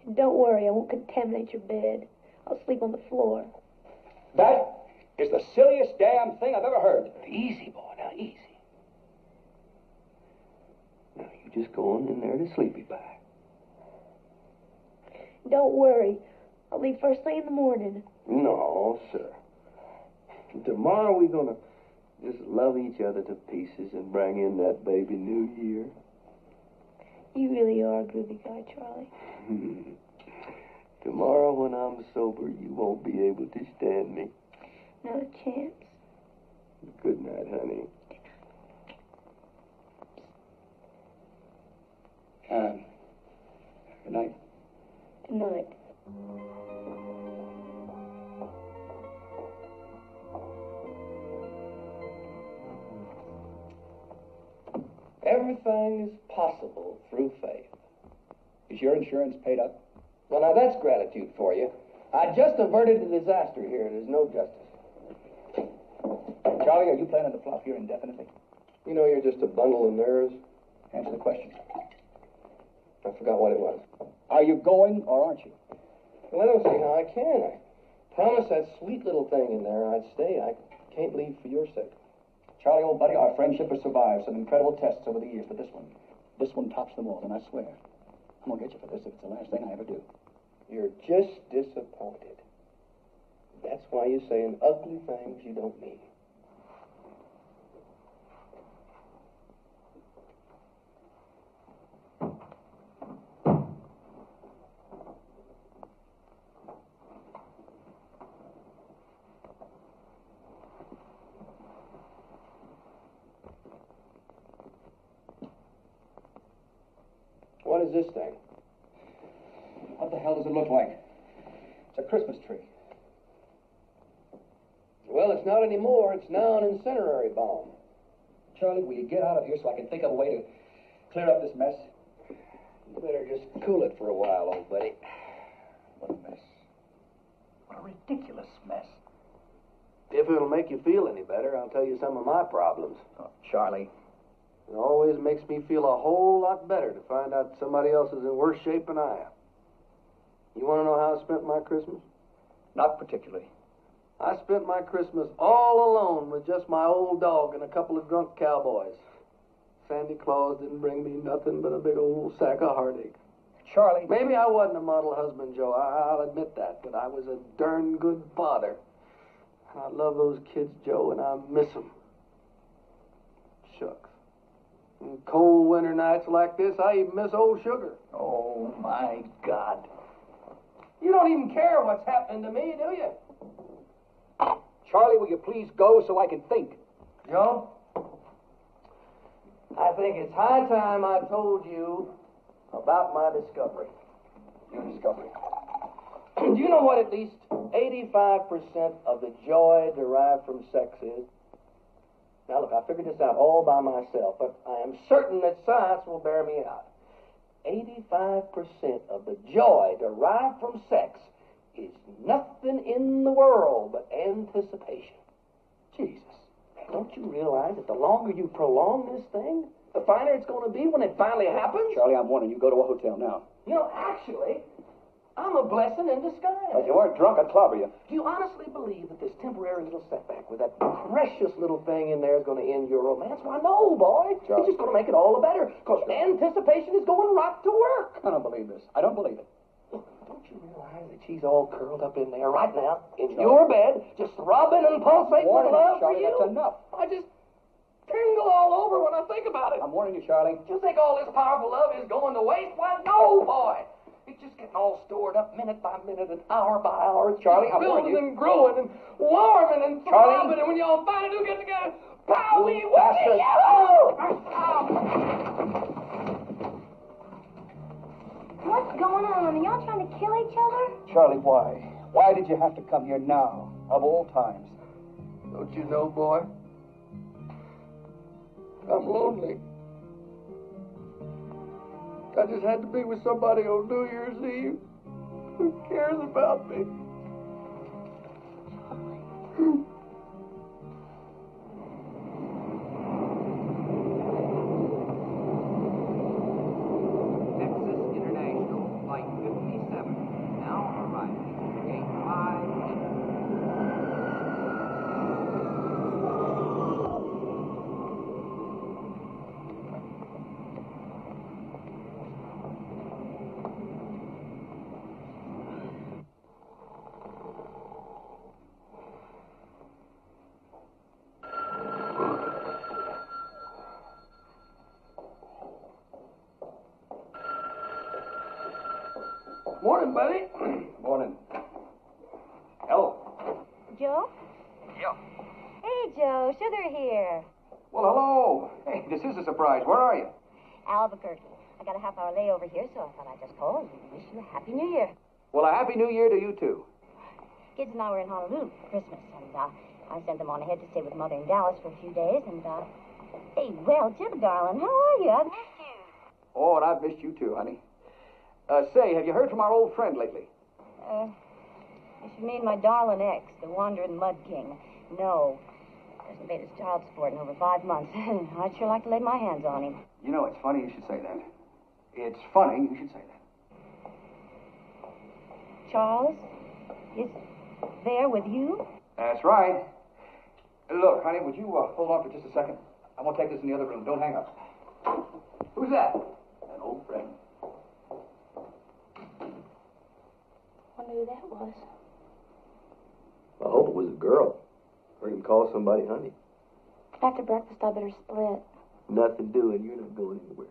And don't worry, I won't contaminate your bed. I'll sleep on the floor. That is the silliest damn thing I've ever heard. Easy, boy, now, easy. Now, you just go on in there to sleepy back. Don't worry. I'll leave first thing in the morning. No, sir. Tomorrow we're going to just love each other to pieces and bring in that baby New Year. You really are a groovy guy, Charlie. Tomorrow when I'm sober, you won't be able to stand me. Not a chance. Good night, honey. Good night. Good night. Everything is possible through faith. Is your insurance paid up? Well, now that's gratitude for you. I just averted a disaster here. There's no justice. Charlie, are you planning to flop here indefinitely? You know you're just a bundle of nerves. Answer the question. I forgot what it was. Are you going or aren't you? Well, I don't see how I can. I promised that sweet little thing in there I'd stay. I can't leave for your sake. Charlie, old buddy, our friendship has survived some incredible tests over the years, but this one tops them all, and I swear, I'm gonna get you for this if it's the last thing I ever do. You're just disappointed. That's why you're saying ugly things you don't mean. is this thing? What the hell does it look like? It's a Christmas tree. Well, it's not anymore. It's now an incendiary bomb. Charlie, will you get out of here so I can think of a way to clear up this mess? You better just cool it for a while, old buddy. What a mess. What a ridiculous mess. If it'll make you feel any better, I'll tell you some of my problems. Oh, Charlie. It always makes me feel a whole lot better to find out somebody else is in worse shape than I am. You want to know how I spent my Christmas? Not particularly. I spent my Christmas all alone with just my old dog and a couple of drunk cowboys. Sandy Claus didn't bring me nothing but a big old sack of heartache. Charlie. Maybe I wasn't a model husband, Joe. I'll admit that, but I was a darn good father. I love those kids, Joe, and I miss them. Shucks. In cold winter nights like this, I even miss old Sugar. Oh, my God. You don't even care what's happening to me, do you? Charlie, will you please go so I can think? Joe? I think it's high time I told you about my discovery. Your discovery. Do you know what at least 85% of the joy derived from sex is? Now, look, I figured this out all by myself, but I am certain that science will bear me out. 85% of the joy derived from sex is nothing in the world but anticipation. Jesus. Don't you realize that the longer you prolong this thing, the finer it's going to be when it finally happens? Charlie, I'm warning you. Go to a hotel now. You know, actually, I'm a blessing in disguise. If you weren't drunk, I'd clobber you. Do you honestly believe that this temporary little setback with that precious little thing in there is going to end your romance? Why, no, boy. Charlie. It's just going to make it all the better, because anticipation is going right to work. I don't believe this. I don't believe it. Look, don't you realize that she's all curled up in there right now, in your bed, just throbbing and pulsating with love for Charlie, you? that's enough. I just tingle all over when I think about it. I'm warning you, Charlie. Do you think all this powerful love is going to waste? Why, no, boy. It's just getting all stored up minute by minute and hour by hour. It's Charlie, just I'm warning building you. and growing and warming and throbbing, and when y'all finally do get together, pow, we bastard. What's going on? Are y'all trying to kill each other? Charlie, why? Why did you have to come here now, of all times? Don't you know, boy? I'm lonely. I just had to be with somebody on New Year's Eve who cares about me. Texas International Flight 57, now arriving. Gate 5. Morning, buddy. Morning. Hello. Joe? Yeah. Hey, Joe. Sugar here. Well, hello. Hey, this is a surprise. Where are you? Albuquerque. I got a half-hour layover here, so I thought I'd just call and wish you a Happy New Year. Well, a Happy New Year to you, too. Kids and I were in Honolulu for Christmas, and I sent them on ahead to stay with Mother in Dallas for a few days, and, hey, well, Jim, darling, how are you? I've missed you. Oh, and I've missed you, too, honey. Say, have you heard from our old friend lately? You should mean my darling ex, the wandering mud king. No. Hasn't paid his child support in over 5 months. I'd sure like to lay my hands on him. You know, it's funny you should say that. It's funny you should say that. Charles is there with you? That's right. Look, honey, would you hold on for just a second? I'm going to take this in the other room. Don't hang up. Who's that? An old friend. Wonder who that was. I hope it was a girl. Or you can call somebody honey. After breakfast, I better split. Nothing doing. You're not going anywhere.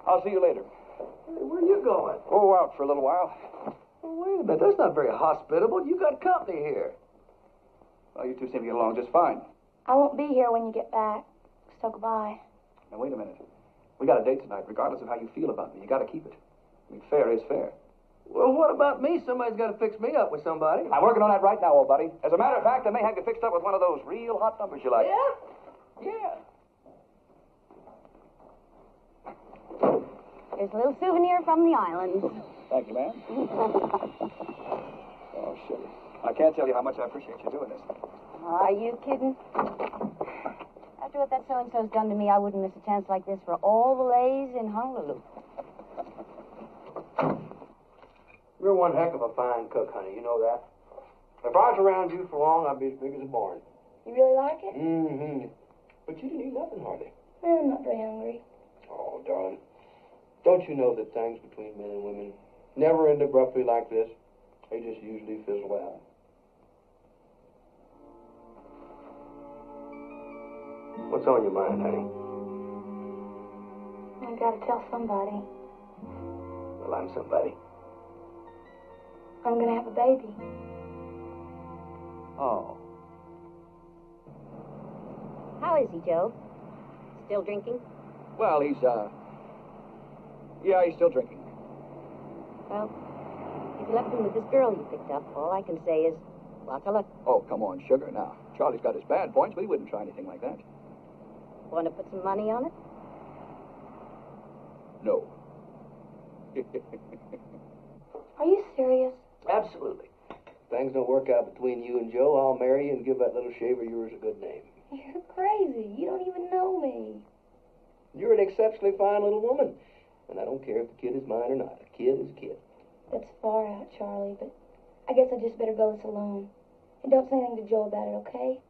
I'll see you later. Hey, where are you going? Oh, out for a little while. Well, wait a minute. That's not very hospitable. You got company here. Well, you two seem to get along just fine. I won't be here when you get back, so goodbye. Now, wait a minute. We got a date tonight, regardless of how you feel about me. You got to keep it. I mean, fair is fair. Well, what about me? Somebody's got to fix me up with somebody. I'm working on that right now, old buddy. As a matter of fact, I may have you fixed up with one of those real hot numbers you like. Yeah? Yeah. Here's a little souvenir from the islands. Thank you, ma'am. Oh, sugar. I can't tell you how much I appreciate you doing this. Are you kidding? After what that so-and-so's done to me, I wouldn't miss a chance like this for all the lays in Honolulu. You're one heck of a fine cook, honey. You know that. If I was around you for long, I'd be as big as a barn. You really like it? Mm-hmm. But you didn't eat nothing hardly. I'm not very hungry. Oh, darling. Don't you know that things between men and women never end abruptly like this? They just usually fizzle out. What's on your mind, honey? I gotta tell somebody. Well, I'm somebody. I'm gonna have a baby. Oh. How is he, Joe? Still drinking? Well, he's still drinking. Well, if you left him with this girl you picked up, all I can say is, lots of luck. Oh, come on, sugar. Now, Charlie's got his bad points, but he wouldn't try anything like that. Want to put some money on it? No. Are you serious? Absolutely. If things don't work out between you and Joe, I'll marry you and give that little shaver of yours a good name. You're crazy. You don't even know me. You're an exceptionally fine little woman. And I don't care if the kid is mine or not. A kid is a kid. That's far out, Charlie, but I guess I just better go this alone. And don't say anything to Joe about it, okay?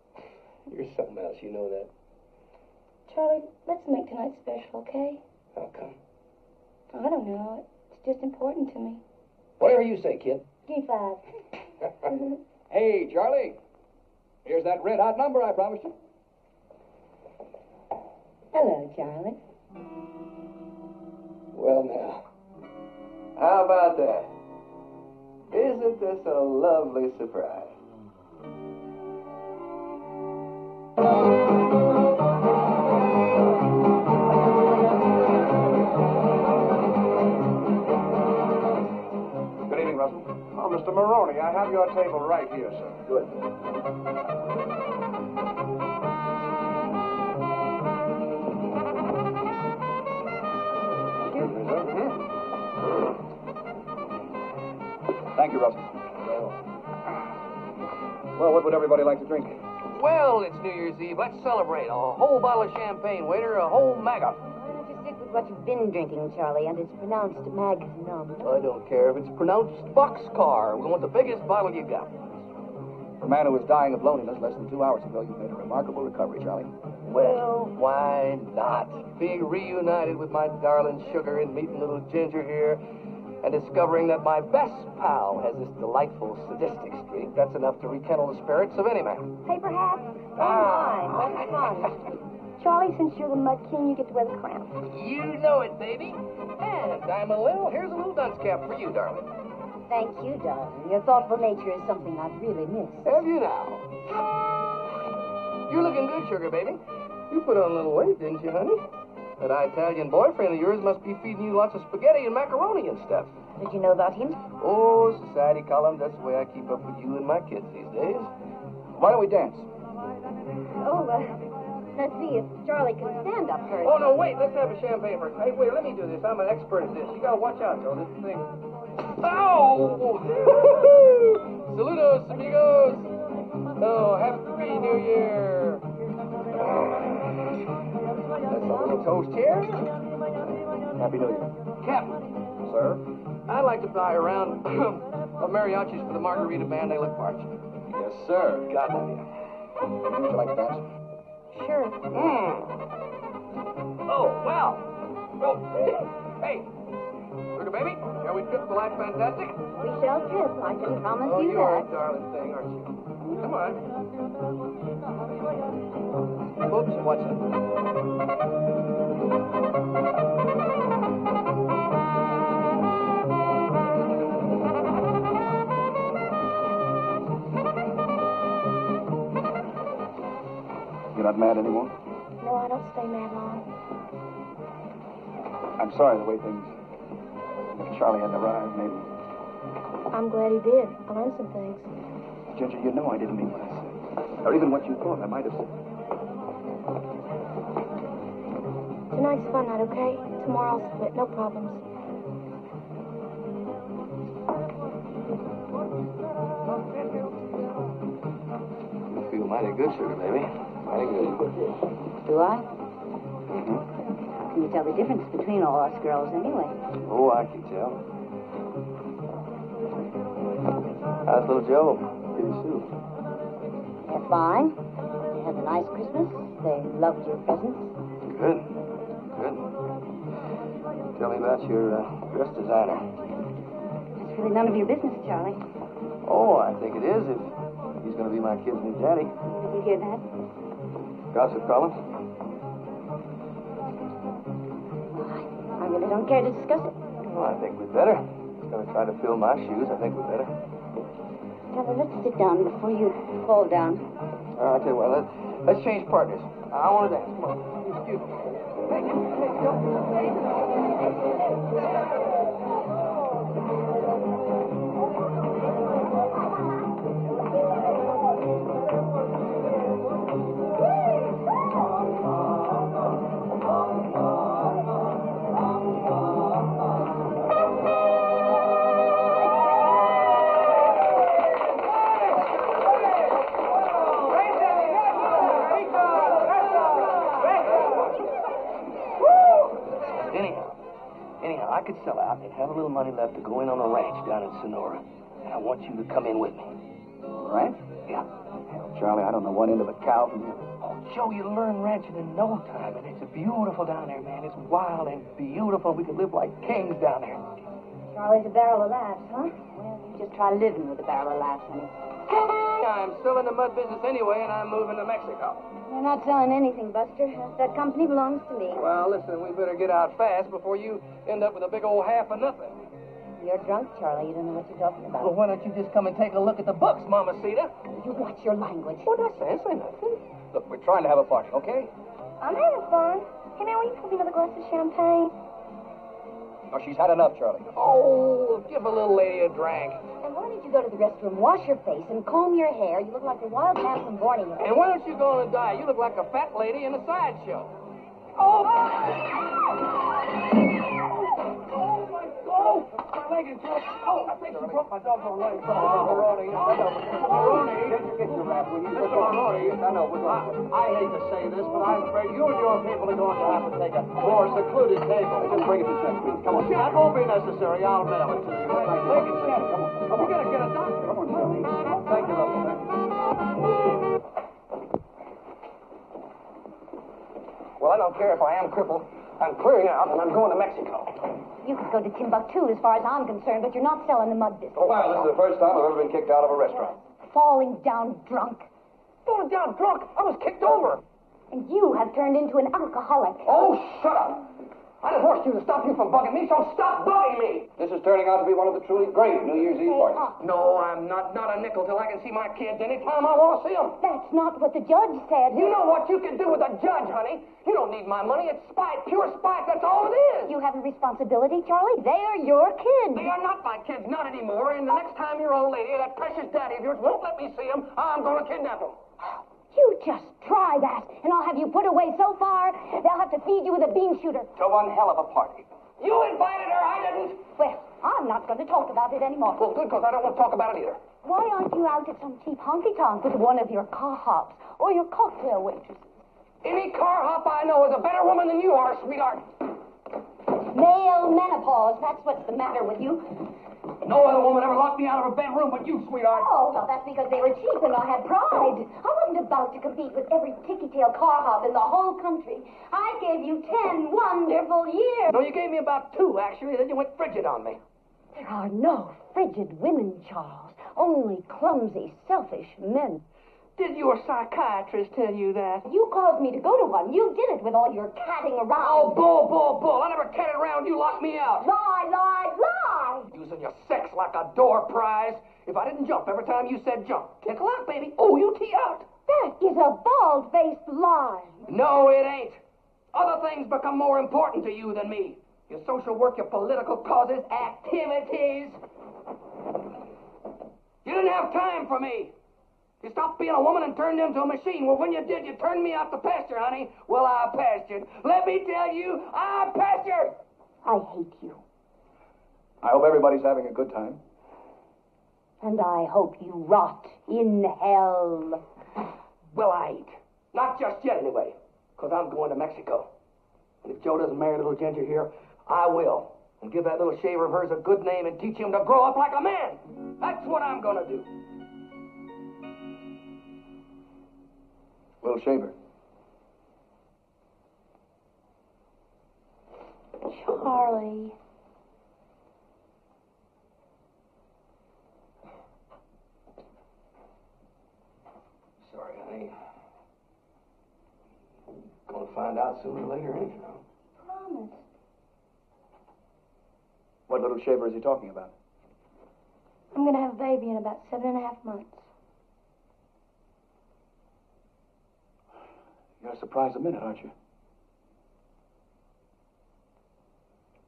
You're something else, you know that. Charlie, let's make tonight special, okay? How come? I don't know. It's just important to me. Whatever you say, kid. Give me 5. Hey, Charlie. Here's that red hot number I promised you. Hello, Charlie. Well, now. How about that? Isn't this a lovely surprise? Good evening, Russell. Oh, Mr. Maroney, I have your table right here, sir. Good. Thank you, Russell. Well, what would everybody like to drink? Well, it's New Year's Eve. Let's celebrate. A whole bottle of champagne, waiter. A whole maga. Why don't you stick with what you've been drinking, Charlie? And it's pronounced magnum. I don't care if it's pronounced boxcar. We want the biggest bottle you got. For a man who was dying of loneliness less than 2 hours ago, you've made a remarkable recovery, Charlie. Well, why not? Being reunited with my darling Sugar and meeting little Ginger here and discovering that my best pal has this delightful sadistic streak, that's enough to rekindle the spirits of any man. Paper hat? Oh, my. What fun. Charlie, since you're the Mud King, you get to wear the crown. You know it, baby. And Diamond Lil, here's a little dunce cap for you, darling. Thank you, darling. Your thoughtful nature is something I've really missed. Have you now? You're looking good, Sugar, baby. You put on a little weight, didn't you, honey? That Italian boyfriend of yours must be feeding you lots of spaghetti and macaroni and stuff. Did you know about him? Oh, society columns, that's the way I keep up with you and my kids these days. Why don't we dance? Oh, let's see if Charlie can stand up first. Oh, no, wait, let's have a champagne first. Hey, wait, let me do this. I'm an expert at this. You gotta watch out, Joe. This thing. Ow! Saludos, amigos. Oh, Happy New Year. That's a little toast here. Happy New Year. Captain. Sir? I'd like to buy a round of mariachis for the margarita band. They look parched. Yes, sir. Got an idea. Would you like to dance? Sure. Oh, well. Well, hey. Sugar baby, shall we trip the life fantastic? We shall trip. I can promise Oh, you you are a that. darling thing, aren't you? Come on. Oops, what's it? You're not mad anymore? No, I don't stay mad long. I'm sorry the way things... If Charlie hadn't arrived, maybe... I'm glad he did. I learned some things. Ginger, you know I didn't mean what I said. Or even what you thought I might have said. Tonight's fun night, okay? Tomorrow I'll split. No problems. You feel mighty good, sugar baby. Mighty good. Do I? How can you tell the difference between all us girls anyway? Oh, I can tell. How's little Joe? Kitty Sue? They're fine. They had a nice Christmas. They loved your presents. Good. Good. Tell me about your dress designer. It's really none of your business, Charlie. Oh, I think it is if he's going to be my kid's new daddy. Did you hear that? Gossip column? I really don't care to discuss it. Well, I think we'd better. He's going to try to fill my shoes. I think we'd better. Charlie, let's sit down before you fall down. I'll tell you what, let's change partners. I want to dance. Come on. Excuse me. Anyhow, I could sell out and have a little money left to go in on a ranch down in Sonora. And I want you to come in with me. Ranch? Yeah. Hell, Charlie, I don't know one end of a cow from the other. Oh, Joe, you'll learn ranching in no time. And it's beautiful down there, man. It's wild and beautiful. We could live like kings down there. Charlie's a barrel of laughs, huh? Well, you just try living with a barrel of laughs, honey. I'm still in the mud business anyway, and I'm moving to Mexico. You're not selling anything, Buster. That company belongs to me. Well, listen, we better get out fast before you end up with a big old half of nothing. You're drunk, Charlie. You don't know what you're talking about. Well, why don't you just come and take a look at the books, Mamacita? You watch your language. What did I say? I say nothing. Look, we're trying to have a party, okay? I'm having fun. Hey, man, will you pour me another glass of champagne? Oh, she's had enough, Charlie. Oh, give a little lady a drink. And why don't you go to the restroom, wash your face, and comb your hair? You look like a wild man from Borneo. And why don't you go and die? You look like a fat lady in a sideshow. Oh! Oh, my God! My leg is broke. Oh, I think she broke my doggone leg. Oh, Maroney. Maroney. Get your rap, will you? Mr. Maroney. I know, we're going. I hate to say this, but I'm afraid you and your people are going to have to take a more secluded table. Just bring it to check, please. Come on. That won't be necessary. I'll mail it to you. Take a check. Come on. We gotta get a doctor. Come on, Charlie. Thank you, Russell. Thank you. Well, I don't care if I am crippled. I'm clearing out, and I'm going to Mexico. You could go to Timbuktu as far as I'm concerned, but you're not selling the mud business. Oh, wow, this is the first time I've ever been kicked out of a restaurant. Falling down drunk. Falling down drunk. I was kicked over. And you have turned into an alcoholic. Oh, shut up. I divorced you to stop you from bugging me, so stop bugging me. This is turning out to be one of the truly great New Year's Eve parties. No, I'm not a nickel till I can see my kids anytime I want to see them. That's not what the judge said. You know what you can do with a judge, honey. You don't need my money. It's spite, pure spite. That's all it is. You have a responsibility, Charlie. They are your kids. They are not my kids, not anymore. And the next time your old lady, that precious daddy of yours, won't let me see them, I'm going to kidnap them. You just try that, and I'll have you put away so far, they'll have to feed you with a bean shooter. To one hell of a party. You invited her, I didn't. Well, I'm not going to talk about it anymore. Well, good, because I don't want to talk about it either. Why aren't you out at some cheap honky-tonk with one of your car hops or your cocktail waitresses? Any car hop I know is a better woman than you are, sweetheart. Male menopause, that's what's the matter with you. No other woman ever locked me out of her bedroom but you, sweetheart. Oh, well, that's because they were cheap and I had pride. I wasn't about to compete with every ticky-tail car hop in the whole country. I gave you 10 wonderful years. No, you gave me about 2, actually. Then you went frigid on me. There are no frigid women, Charles. Only clumsy, selfish men. Did your psychiatrist tell you that? You caused me to go to one. You did it with all your catting around. Oh, bull. I never catted around. You locked me out. Lie. Using your sex like a door prize. If I didn't jump every time you said jump. Tickle out, baby. Oh, you tee out. That is a bald-faced lie. No, it ain't. Other things become more important to you than me. Your social work, your political causes, activities. You didn't have time for me. You stopped being a woman and turned into a machine. Well, when you did, you turned me out to pasture, honey. Well, I pastured. Let me tell you, I pastured. I hate you. I hope everybody's having a good time. And I hope you rot in hell. Well, I ain't. Not just yet, anyway. Because I'm going to Mexico. And if Joe doesn't marry little Ginger here, I will. And give that little shaver of hers a good name and teach him to grow up like a man. That's what I'm going to do. Little shaver. Charlie. Sorry, honey. Gonna find out sooner or later, anyhow. Promise. What little shaver is he talking about? I'm going to have a baby in about 7.5 months. You're surprised a minute, aren't you?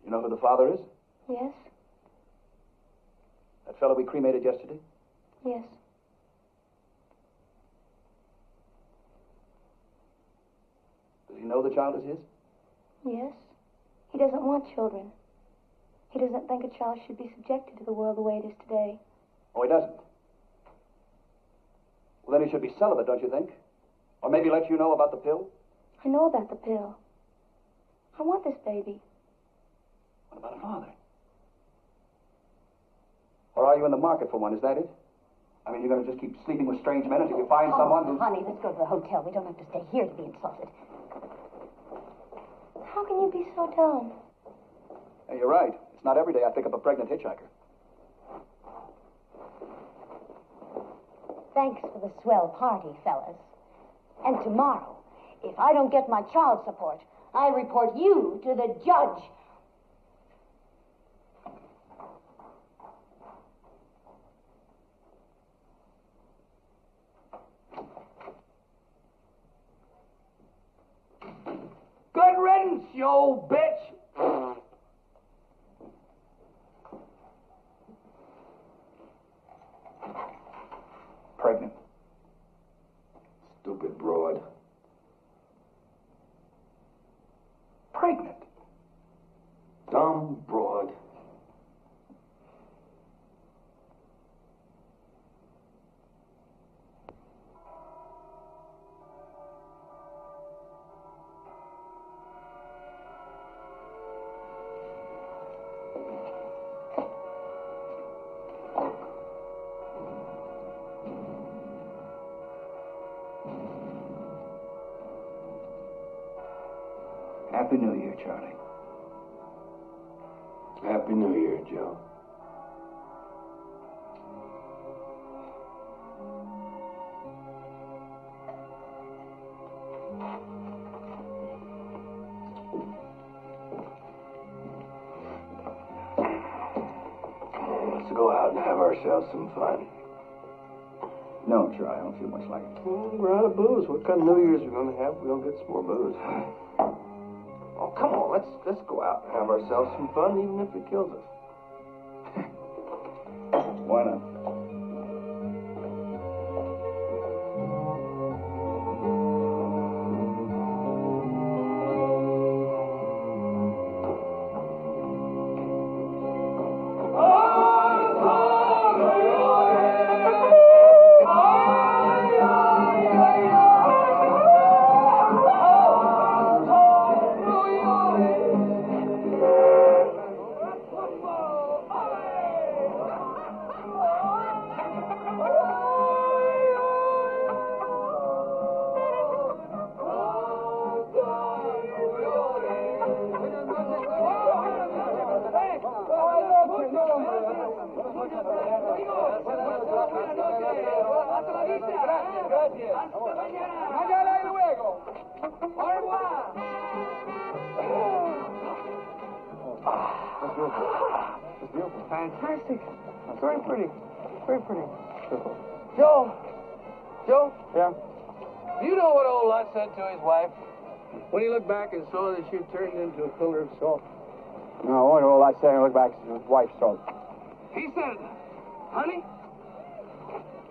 You know who the father is? Yes? That fellow we cremated yesterday? Yes. Does he know the child is his? Yes. He doesn't want children. He doesn't think a child should be subjected to the world the way it is today. Oh, he doesn't? Well, then he should be celibate, don't you think? Or maybe let you know about the pill? I know about the pill. I want this baby. What about a father? Or are you in the market for one? Is that it? I mean, you're going to just keep sleeping with strange men until you find someone who... Honey, let's go to the hotel. We don't have to stay here to be insulted. How can you be so dumb? Hey, you're right. It's not every day I pick up a pregnant hitchhiker. Thanks for the swell party, fellas. And tomorrow, if I don't get my child support, I report you to the judge. Good riddance, you old bitch. Pregnant. Stupid broad. Pregnant? Dumb broad. Happy New Year, Charlie. Happy New Year, Joe. Let's go out and have ourselves some fun. No, Charlie, I don't feel much like it. Well, we're out of booze. What kind of New Year's are we going to have? We're going to get some more booze. Oh, come on. Let's go out and have ourselves some fun, even if it kills us. Why not? It's beautiful. Fantastic. Very pretty. Very pretty. Joe. Joe? Yeah? You know what old Lot said to his wife when he looked back and saw that she had turned into a pillar of salt? No, what all I say and look back to his wife's throat. He said, honey,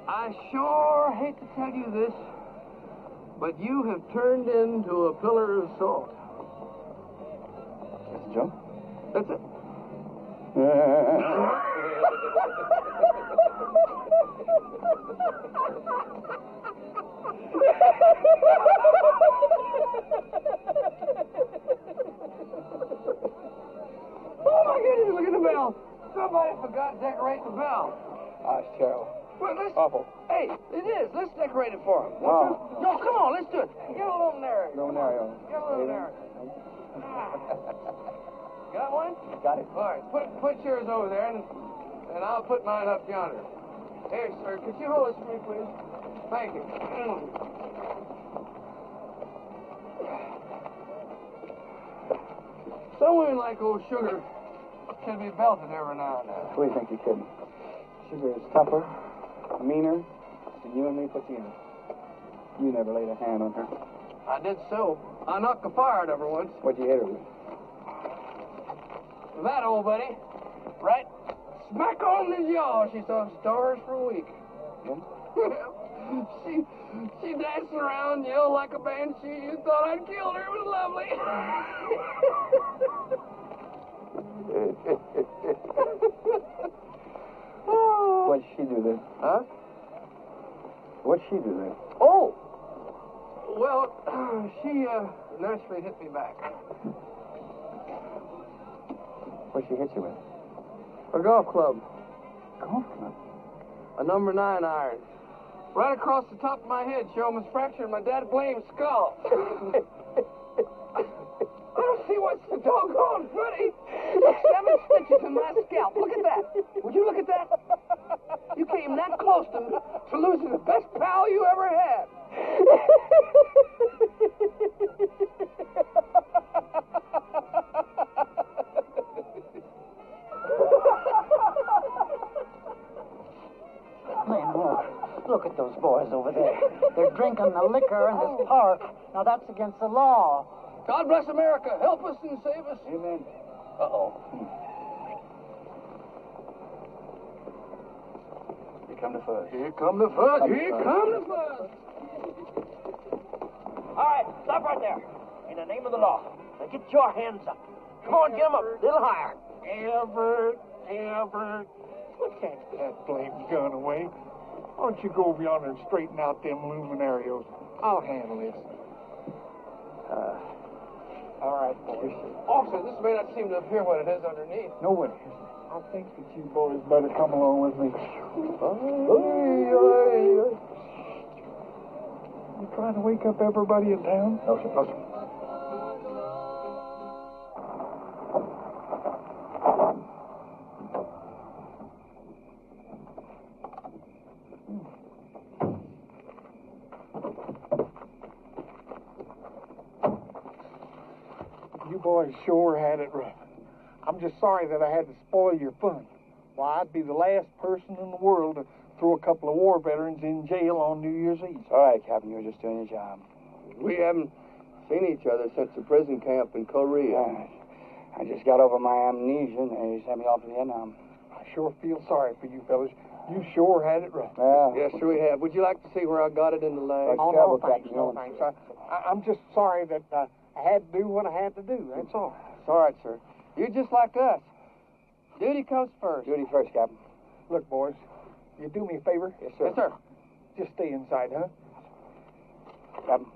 I sure hate to tell you this, but you have turned into a pillar of salt. That's a joke? That's it. Oh, my goodness, look at the bell. Somebody forgot to decorate the bell. That's terrible. Well, let's... Awful. Hey, it is. Let's decorate it for him. No. No, come on, let's do it. Get a luminary. Luminario. Get a luminary. Got one? Got it. All right, put yours over there, and I'll put mine up yonder. Here, sir, could you hold this for me, please? Thank you. Some women like old sugar can be belted every now and then. Who do you think you're kidding? Sugar is tougher, meaner than you and me put together. You never laid a hand on her. I did so. I knocked the fire out of her once. What'd you hit her with? That old buddy, right smack on his jaw, she saw stars for a week. Yeah? she danced around, yelled like a banshee. You thought I'd killed her. It was lovely. What'd she do then? Huh? What'd she do then? Oh! Well, she naturally hit me back. What'd she hit you with? A golf club. Golf club? A number 9 iron. Right across the top of my head, showing was fractured my dad blamed skull. I don't see what's so doggone funny. 7 stitches in my scalp. Look at that. Would you look at that? You came that close to losing the best pal you ever had. Man, look at those boys over there. They're drinking the liquor in this park. Now, that's against the law. God bless America. Help us and save us. Amen. Uh-oh. Here come the fuzz. Here come the fuzz. Here come the fuzz. All right, stop right there. In the name of the law. Now get your hands up. Come on, get them up. A little higher. Albert. Put that blame gun away. Why don't you go over yonder and straighten out them luminarios? I'll handle this. All right, boys. Officer, this may not seem to appear what it is underneath. No one. I think that you boys better come along with me. You trying to wake up everybody in town? No, sir. No, sir. You boys sure had it rough. I'm just sorry that I had to spoil your fun. Why, I'd be the last person in the world to throw a couple of war veterans in jail on New Year's Eve. All right, Captain, you were just doing your job. We haven't seen each other since the prison camp in Korea. I just got over my amnesia, and they sent me off to Vietnam. I sure feel sorry for you fellas. You sure had it rough. Yeah. Yes, sure we have. Would you like to see where I got it in the leg? Oh, terrible, no, thanks. Captain. No, thanks. I'm just sorry that I had to do what I had to do. That's all. It's all right, sir. You're just like us. Duty comes first. Duty first, Captain. Look, boys, you do me a favor? Yes, sir. Yes, sir. Just stay inside, huh? Captain.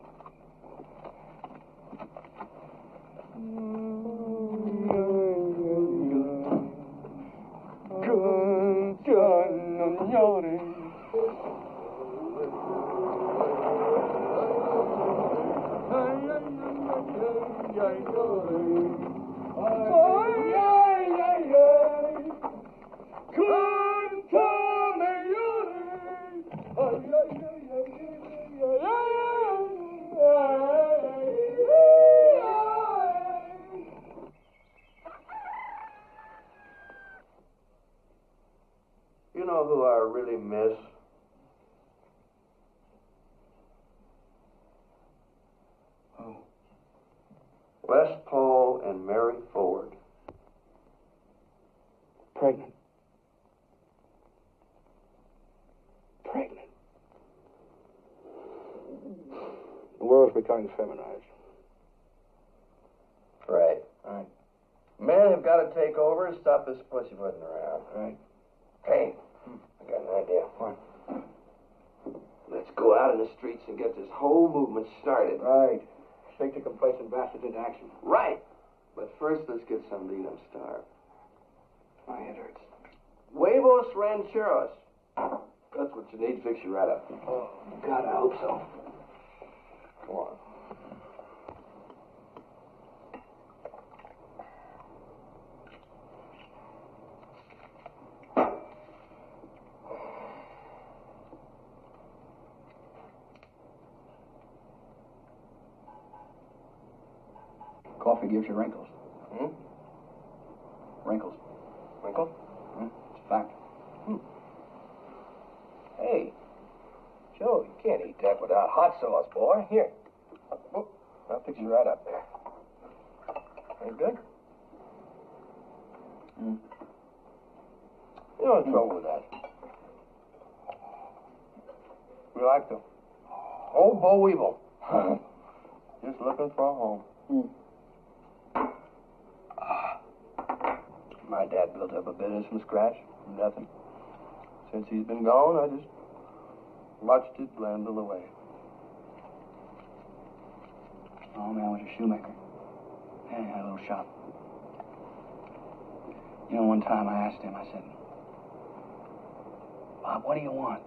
You know who I really miss? Who? Les Paul and Mary Ford. pregnant. Pregnant. The world's becoming feminized. Right. Men have got to take over and stop this pussyfooting around. Right. Hey, I got an idea. What? Let's go out in the streets and get this whole movement started. Right. Shake the complacent bastards into action. Right. But first, let's get something to eat. I'm starved. My head hurts. Huevos rancheros. That's what you need to fix you right up. Oh, God, I hope so. Come on. Coffee gives you wrinkles. Hmm? Wrinkles. Wrinkle? It's a fact. Hey, Joe, you can't eat that without hot sauce, boy. Here. Oh, I'll fix you right up there. Ain't good? You know the trouble with that. We like the old Bo Weevil. Just looking for a home. My dad built up a business from scratch, from nothing. Since he's been gone, I just watched it dwindle away. Oh, man, I was a shoemaker. And he had a little shop. You know, one time I asked him, I said, Bob, what do you want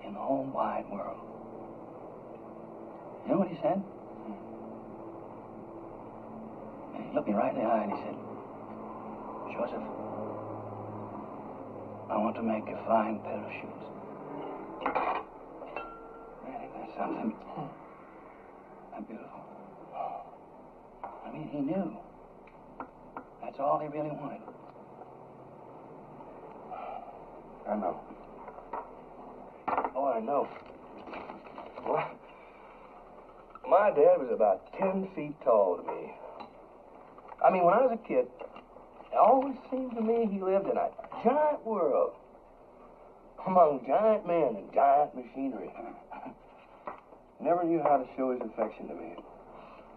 in the whole wide world? You know what he said? And he looked me right in the eye and he said, Joseph, I want to make a fine pair of shoes. Man, that's something. That's beautiful. I mean, he knew. That's all he really wanted. I know. Oh, I know. Well, my dad was about 10 feet tall to me. I mean, when I was a kid, it always seemed to me he lived in a giant world among giant men and giant machinery. Never knew how to show his affection to me.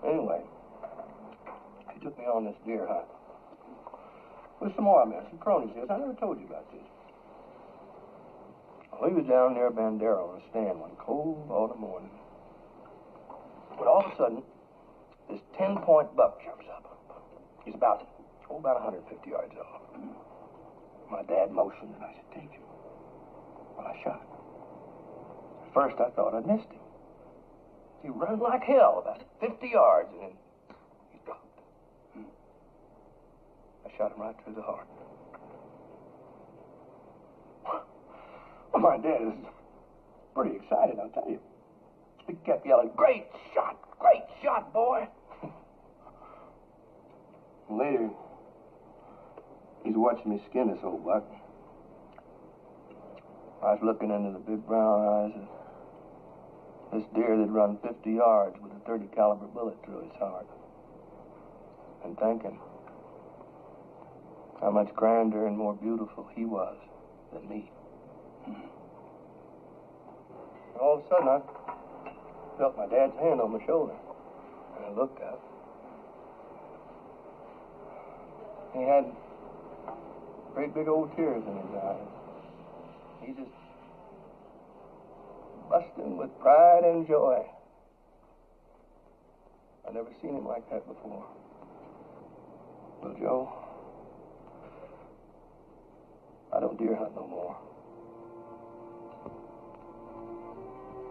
Anyway, he took me on this deer hunt with some more men, some cronies of his. I never told you about this. Well, he was down near Bandera on a stand one cold autumn morning. But all of a sudden, this 10-point buck jumps up. He's about 150 yards off. My dad motioned, and I said, take him. Well, I shot. At first, I thought I'd missed him. He ran like hell about 50 yards, and then he dropped. I shot him right through the heart. Well, my dad is pretty excited, I'll tell you. He kept yelling, great shot, boy. Later, he's watching me skin this old buck. I was looking into the big brown eyes of this deer that run 50 yards with a .30 caliber bullet through his heart. And thinking how much grander and more beautiful he was than me. All of a sudden, I felt my dad's hand on my shoulder. And I looked up. He had great big old tears in his eyes. He just busting with pride and joy. I've never seen him like that before. Well, Joe, I don't deer hunt no more.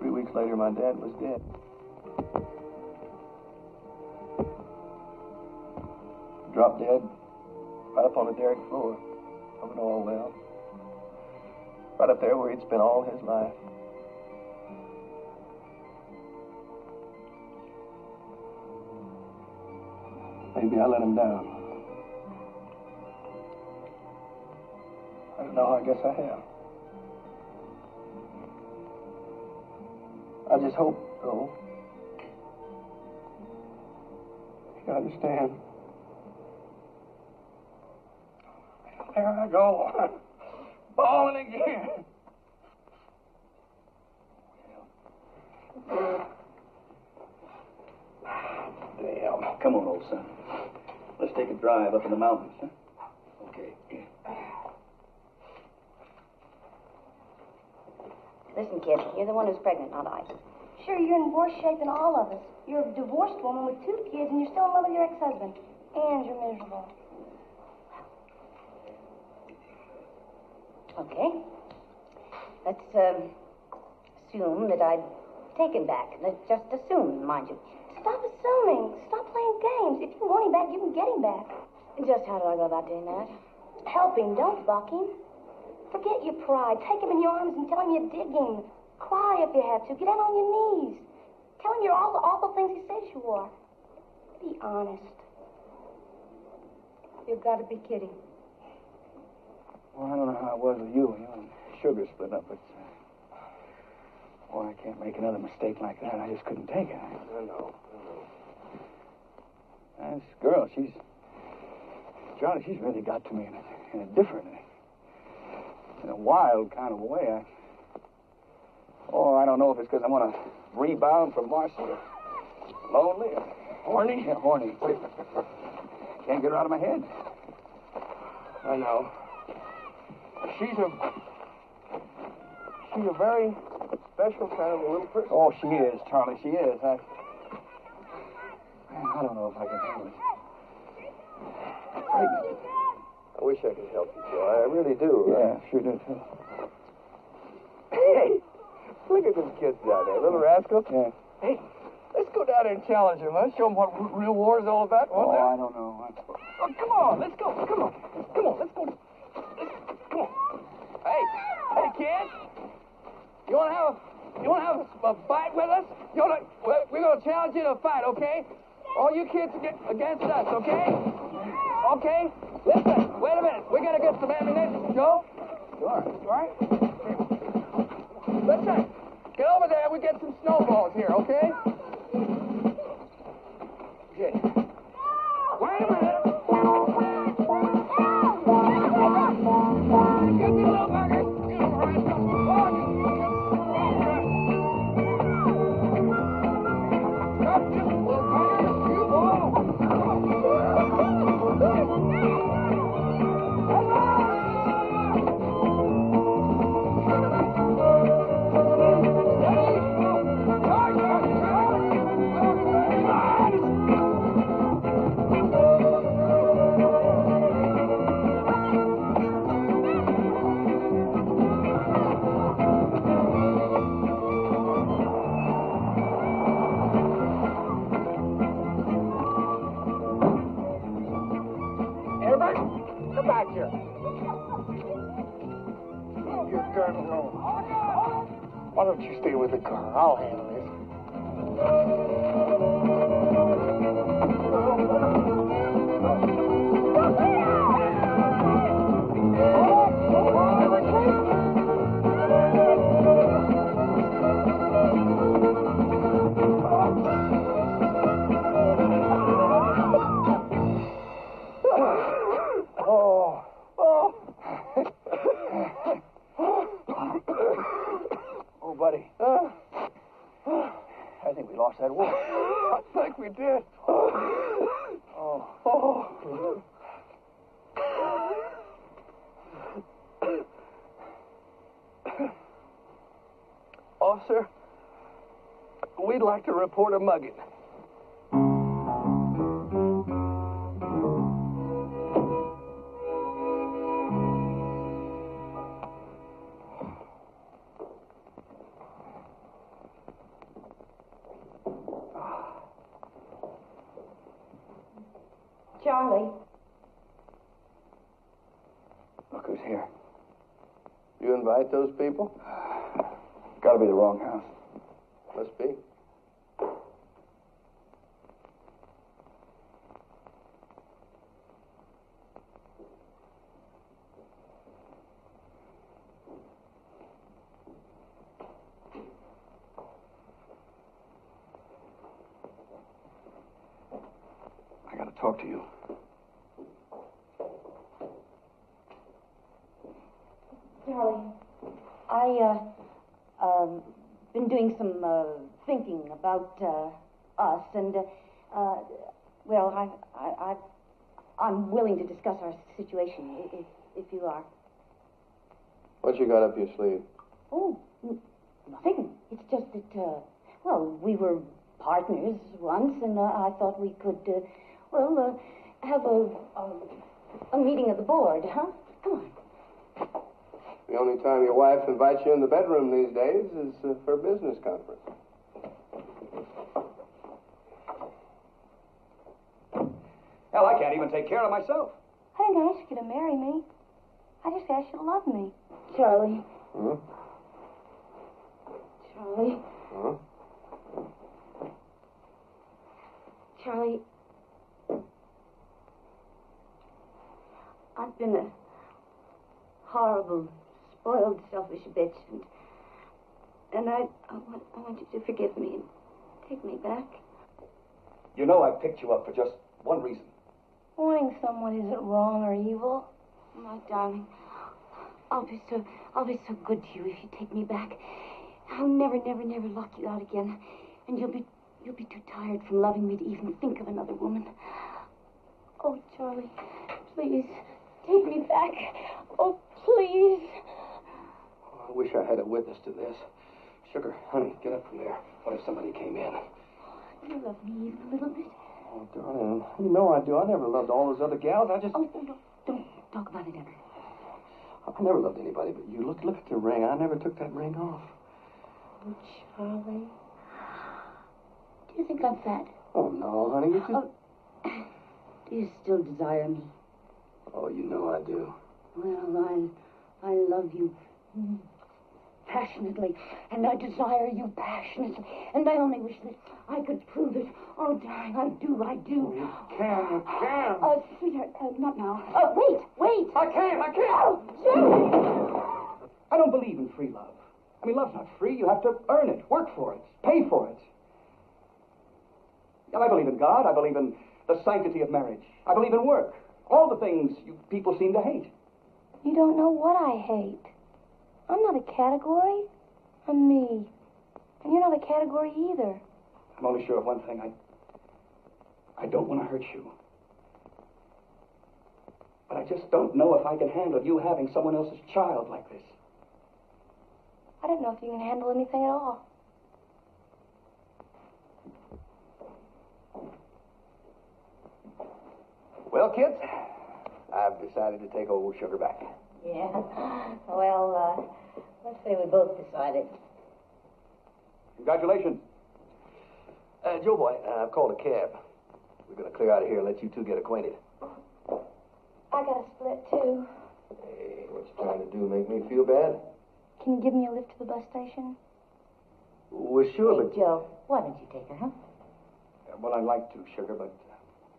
3 weeks later, my dad was dead. Dropped dead right up on the derrick floor of an oil well. Right up there where he'd spent all his life. Maybe I let him down. I don't know, I guess I have. I just hope, though, you understand. There I go. Balling again. Damn. Come on, old son. Let's take a drive up in the mountains, huh? Okay. Listen, kid, you're the one who's pregnant, not I. Sure, you're in worse shape than all of us. You're a divorced woman with 2 kids, and you're still in love with your ex-husband. And you're miserable. Okay. Let's assume that I'd taken back. Let's just assume, mind you. Stop assuming. Stop playing games. If you want him back, you can get him back. Just how do I go about doing that? Help him. Don't buck him. Forget your pride. Take him in your arms and tell him you dig him. Cry if you have to. Get down on your knees. Tell him you're all the awful things he says you are. Be honest. You've got to be kidding. Well, I don't know how it was with you. You and Sugar split up, but... Boy, I can't make another mistake like that. I just couldn't take it. I know. This girl, Charlie, she's really got to me in a different, in a wild kind of way. I don't know if it's because I want to rebound from Marcy or lonely or horny. Yeah, horny. Can't get her out of my head. I know. She's a very special kind of a little person. Oh, she is, Charlie. She is. I don't know if I can handle it. Pregnant. I wish I could help you, Joe. I really do. Yeah, sure do, too. Hey, look at them kids down there, little rascals. Yeah. Hey, let's go down there and challenge them. Let's show them what real war is all about. Oh, I don't know. Oh, come on, let's go. Come on, let's go. Come on. Hey, kids. You want to have a fight with us? We're going to challenge you to a fight, okay? All you kids against us, okay? Okay? Listen, wait a minute. We got to get some ammunition, Joe. Sure. All right? Listen, get over there. We get some snowballs here, okay? Okay. Wait a minute. Get me little buggers. Get over here. Why don't you stay with the car? I'll handle this. Buddy. I think we lost that war. I think we did. Officer, we'd like to report a mugging. Charlie. Look who's here. You invite those people? Gotta be the wrong house. Must be. I gotta talk to you. been doing some thinking about us, and well, I'm willing to discuss our situation if you are. What you got up your sleeve? Oh, nothing. It's just that well, we were partners once, and I thought we could have a meeting of the board, huh? Come on. The only time your wife invites you in the bedroom these days is for a business conference. Hell, I can't even take care of myself. I didn't ask you to marry me. I just asked you to love me. Charlie. Huh? Charlie. Huh? Charlie. I've been a horrible, spoiled, selfish bitch, and I want you to forgive me and take me back. You know I picked you up for just one reason. Wanting someone isn't wrong or evil. My darling, I'll be so good to you if you take me back. I'll never lock you out again, and you'll be too tired from loving me to even think of another woman. Oh, Charlie, please take me back. Oh, please. I wish I had a witness to this. Sugar, honey, get up from there. What if somebody came in? You love me even a little bit. Oh, darling, you know I do. I never loved all those other gals. I just... Oh, no, don't talk about it ever. I never loved anybody but you. Look at the ring. I never took that ring off. Oh, Charlie. Do you think I'm fat? Oh, no, honey, you just... Oh, do you still desire me? Oh, you know I do. Well, I love you passionately, and I desire you passionately, and I only wish that I could prove it. Oh, darling, I do. You can. Sweetheart, not now. Wait. I can't. Oh, Charlie! I don't believe in free love. I mean, love's not free. You have to earn it, work for it, pay for it. And I believe in God. I believe in the sanctity of marriage. I believe in work. All the things you people seem to hate. You don't know what I hate. I'm not a category. I'm me. And you're not a category either. I'm only sure of one thing. I don't want to hurt you. But I just don't know if I can handle you having someone else's child like this. I don't know if you can handle anything at all. Well, kids, I've decided to take old Sugar back. Yeah. Well, let's say we both decided. Congratulations. Joe boy, I've called a cab. We're going to clear out of here and let you two get acquainted. I got a split, too. Hey, what you trying to do, make me feel bad? Can you give me a lift to the bus station? Well, sure, Hey, but... Joe, why don't you take her, huh? Well, I'd like to, Sugar, but...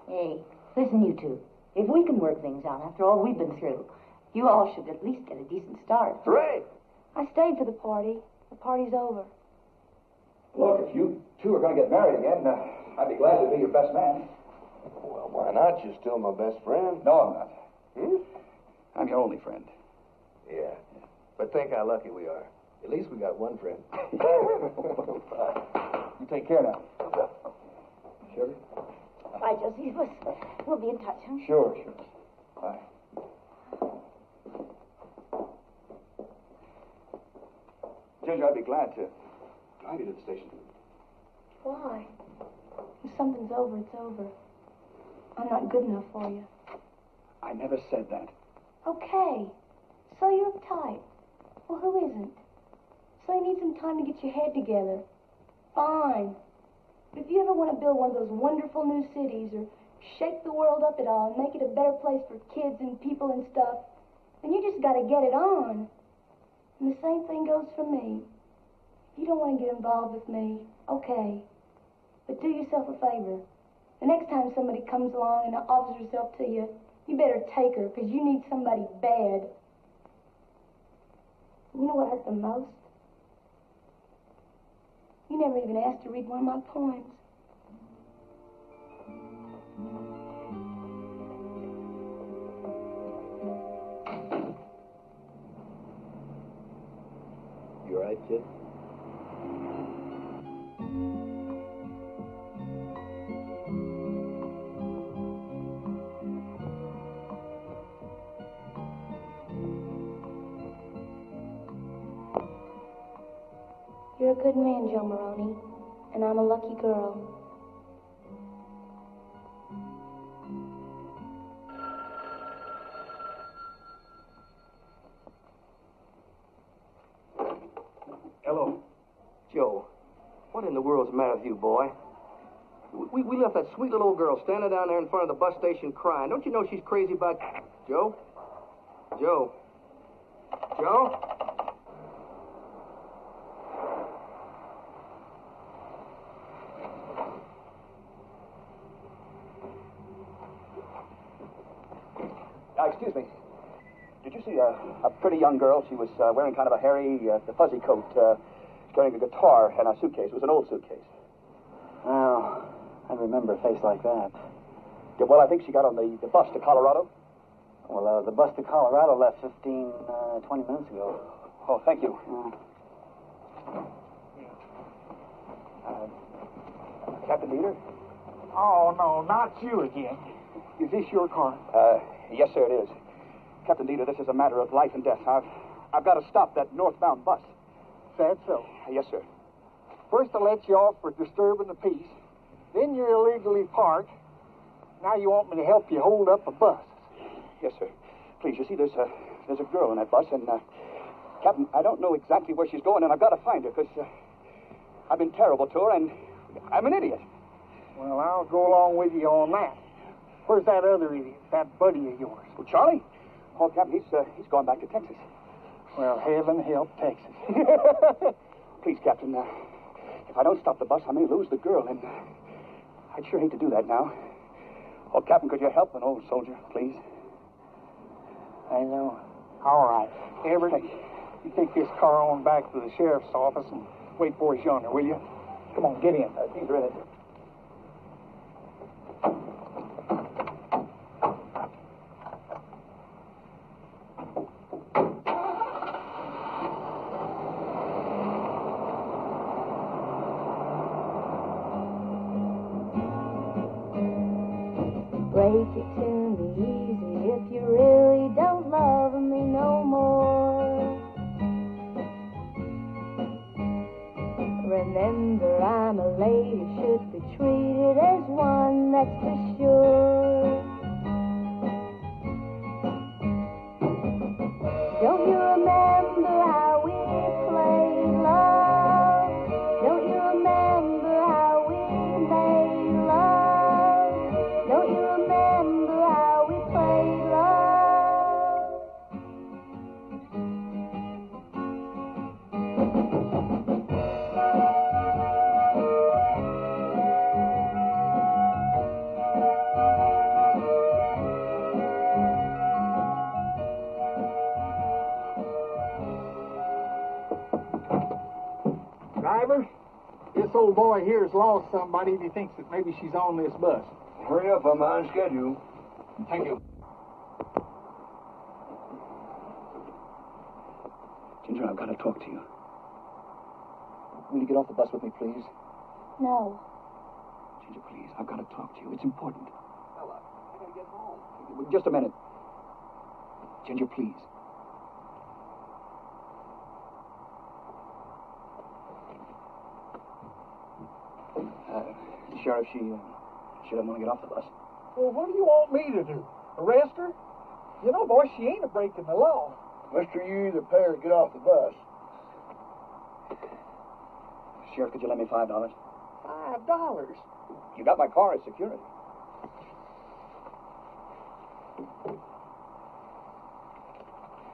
Hey, listen, you two. If we can work things out after all we've been through, you all should at least get a decent start. Hooray! I stayed for the party. The party's over. Look, if you two are going to get married again, I'd be glad to be your best man. Well, why not? You're still my best friend. No, I'm not. Hmm? I'm your only friend. Yeah. But think how lucky we are. At least we got one friend. You take care now. Sugar? Bye, Josephus. We'll be in touch, huh? Sure. Bye. Ginger, I'd be glad to drive you to the station. Why? If something's over, it's over. I'm not good enough for you. I never said that. Okay. So you're uptight. Well, who isn't? So you need some time to get your head together. Fine. But if you ever want to build one of those wonderful new cities or shake the world up at all and make it a better place for kids and people and stuff, then you just got to get it on. And the same thing goes for me. If you don't want to get involved with me, okay. But do yourself a favor. The next time somebody comes along and offers herself to you, you better take her, because you need somebody bad. You know what hurt the most? You never even asked to read one of my poems. right, kid. You're a good man, Joe Maroney, and I'm a lucky girl. Hello. Joe, what in the world's the matter with you, boy? We left that sweet little old girl standing down there in front of the bus station crying. Don't you know she's crazy about... Joe? Joe? Joe? Excuse me. Did you see a pretty young girl? She was wearing kind of a hairy, fuzzy coat, carrying a guitar and a suitcase. It was an old suitcase. Oh, I remember a face like that. Yeah, well, I think she got on the bus to Colorado. Well, the bus to Colorado left 20 minutes ago. Oh, thank you. Captain Dieter? Oh, no, not you again. Is this your car? Yes, sir, it is. Captain Dieter, this is a matter of life and death. I've got to stop that northbound bus. Is that so? Yes, sir. First I let you off for disturbing the peace. Then you're illegally parked. Now you want me to help you hold up a bus. Yes, sir. Please, you see, there's a girl in that bus, and, Captain, I don't know exactly where she's going, and I've got to find her, because I've been terrible to her, and I'm an idiot. Well, I'll go along with you on that. Where's that other idiot, that buddy of yours? Well, Charlie? Oh, Captain, he's gone back to Texas. Well, heaven help Texas. Please, Captain, if I don't stop the bus, I may lose the girl, and I'd sure hate to do that now. Oh, Captain, could you help an old soldier, please? I know. All right. Everett, you take this car on back to the sheriff's office and wait for us yonder, will you? Come on, get in. These are in it. Break it to me easy if you really don't love me no more. Remember, I'm a lady, should be treated as one, that's for sure. Don't you remember how we played love? Don't you remember how we made love? Don't you remember how we played love? Driver, this old boy here has lost somebody and he thinks that maybe she's on this bus. Hurry up, I'm on schedule. Thank you. Ginger, I've got to talk to you. Will you get off the bus with me, please? No. Ginger, please, I've got to talk to you. It's important. Fella, I got to get home. Just a minute. Ginger, please. Sheriff, she doesn't want to get off the bus. Well, what do you want me to do? Arrest her? You know, boy, she ain't a breaking the law. Mister, you either pay or get off the bus. Sheriff, could you lend me $5? $5? You got my car as security.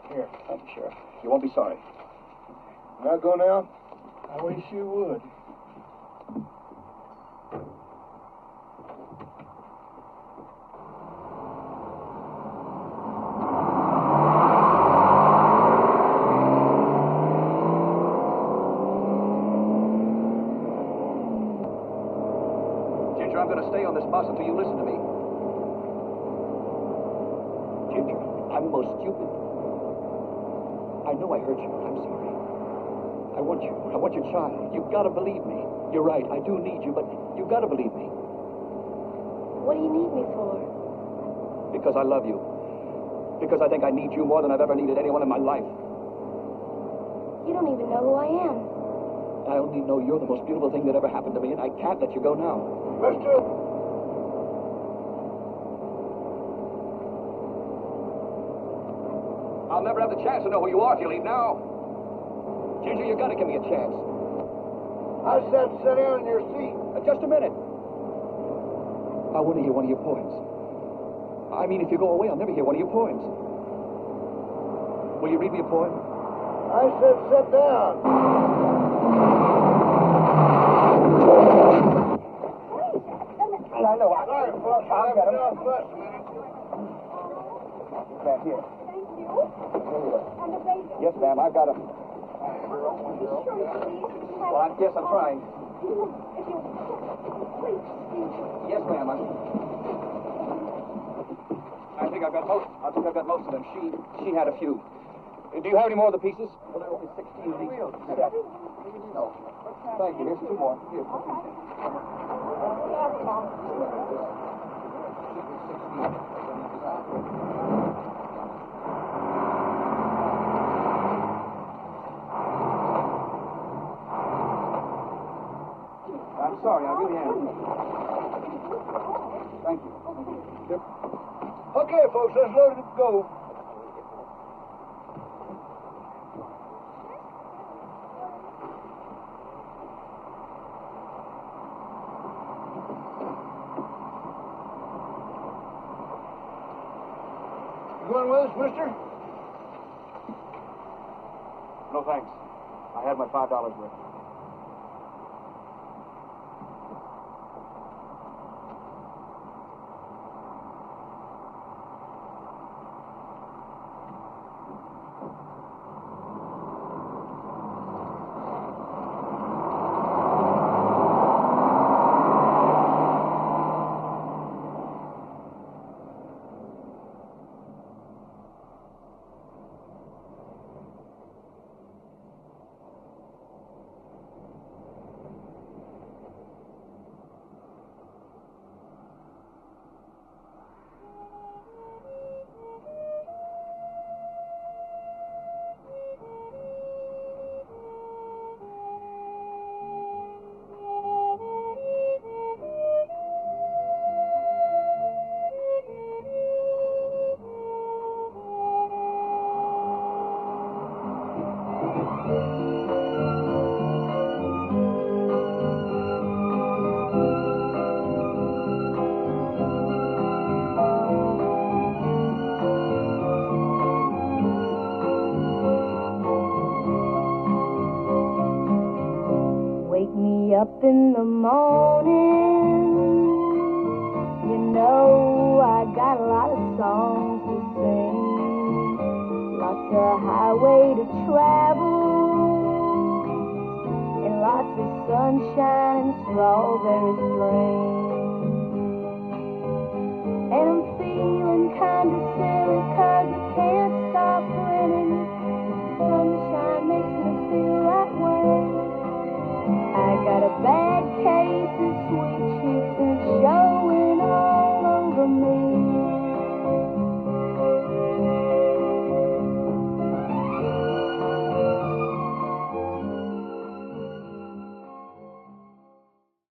Here. Thank you, Sheriff. You won't be sorry. Not go now? I wish you would. Ginger, I'm going to stay on this bus until you listen to me. Ginger, I'm most stupid. I know I hurt you. I'm sorry. I want you. I want your child. You've got to believe me. You're right. I do need you, but you've got to believe me. What do you need me for? Because I love you. Because I think I need you more than I've ever needed anyone in my life. You don't even know who I am. I only know you're the most beautiful thing that ever happened to me, and I can't let you go now. Mister! I'll never have the chance to know who you are if you leave now. Ginger, you got to give me a chance. I said sit down in your seat. Just a minute. I want to hear one of your poems. I mean, if you go away, I'll never hear one of your poems. Will you read me a poem? I said sit down. I know. Sorry, folks. I'll get him. Ma'am, here. Thank you. Here you go. And the baby. Yes, ma'am, I've got him. Well, yes, I'm trying. Yes, ma'am. I think I've got most of them. She had a few. Do you have any more of the pieces? Well, there are only 16 of these. No. Thank you. Here's 2 more. Here. I'm sorry, I really am. Thank you. Okay, folks, let's load it and go. You going with us, mister? No, thanks. I had my $5 worth. Up in the morning, you know I got a lot of songs to sing, lots of highway to travel, and lots of sunshine and strawberry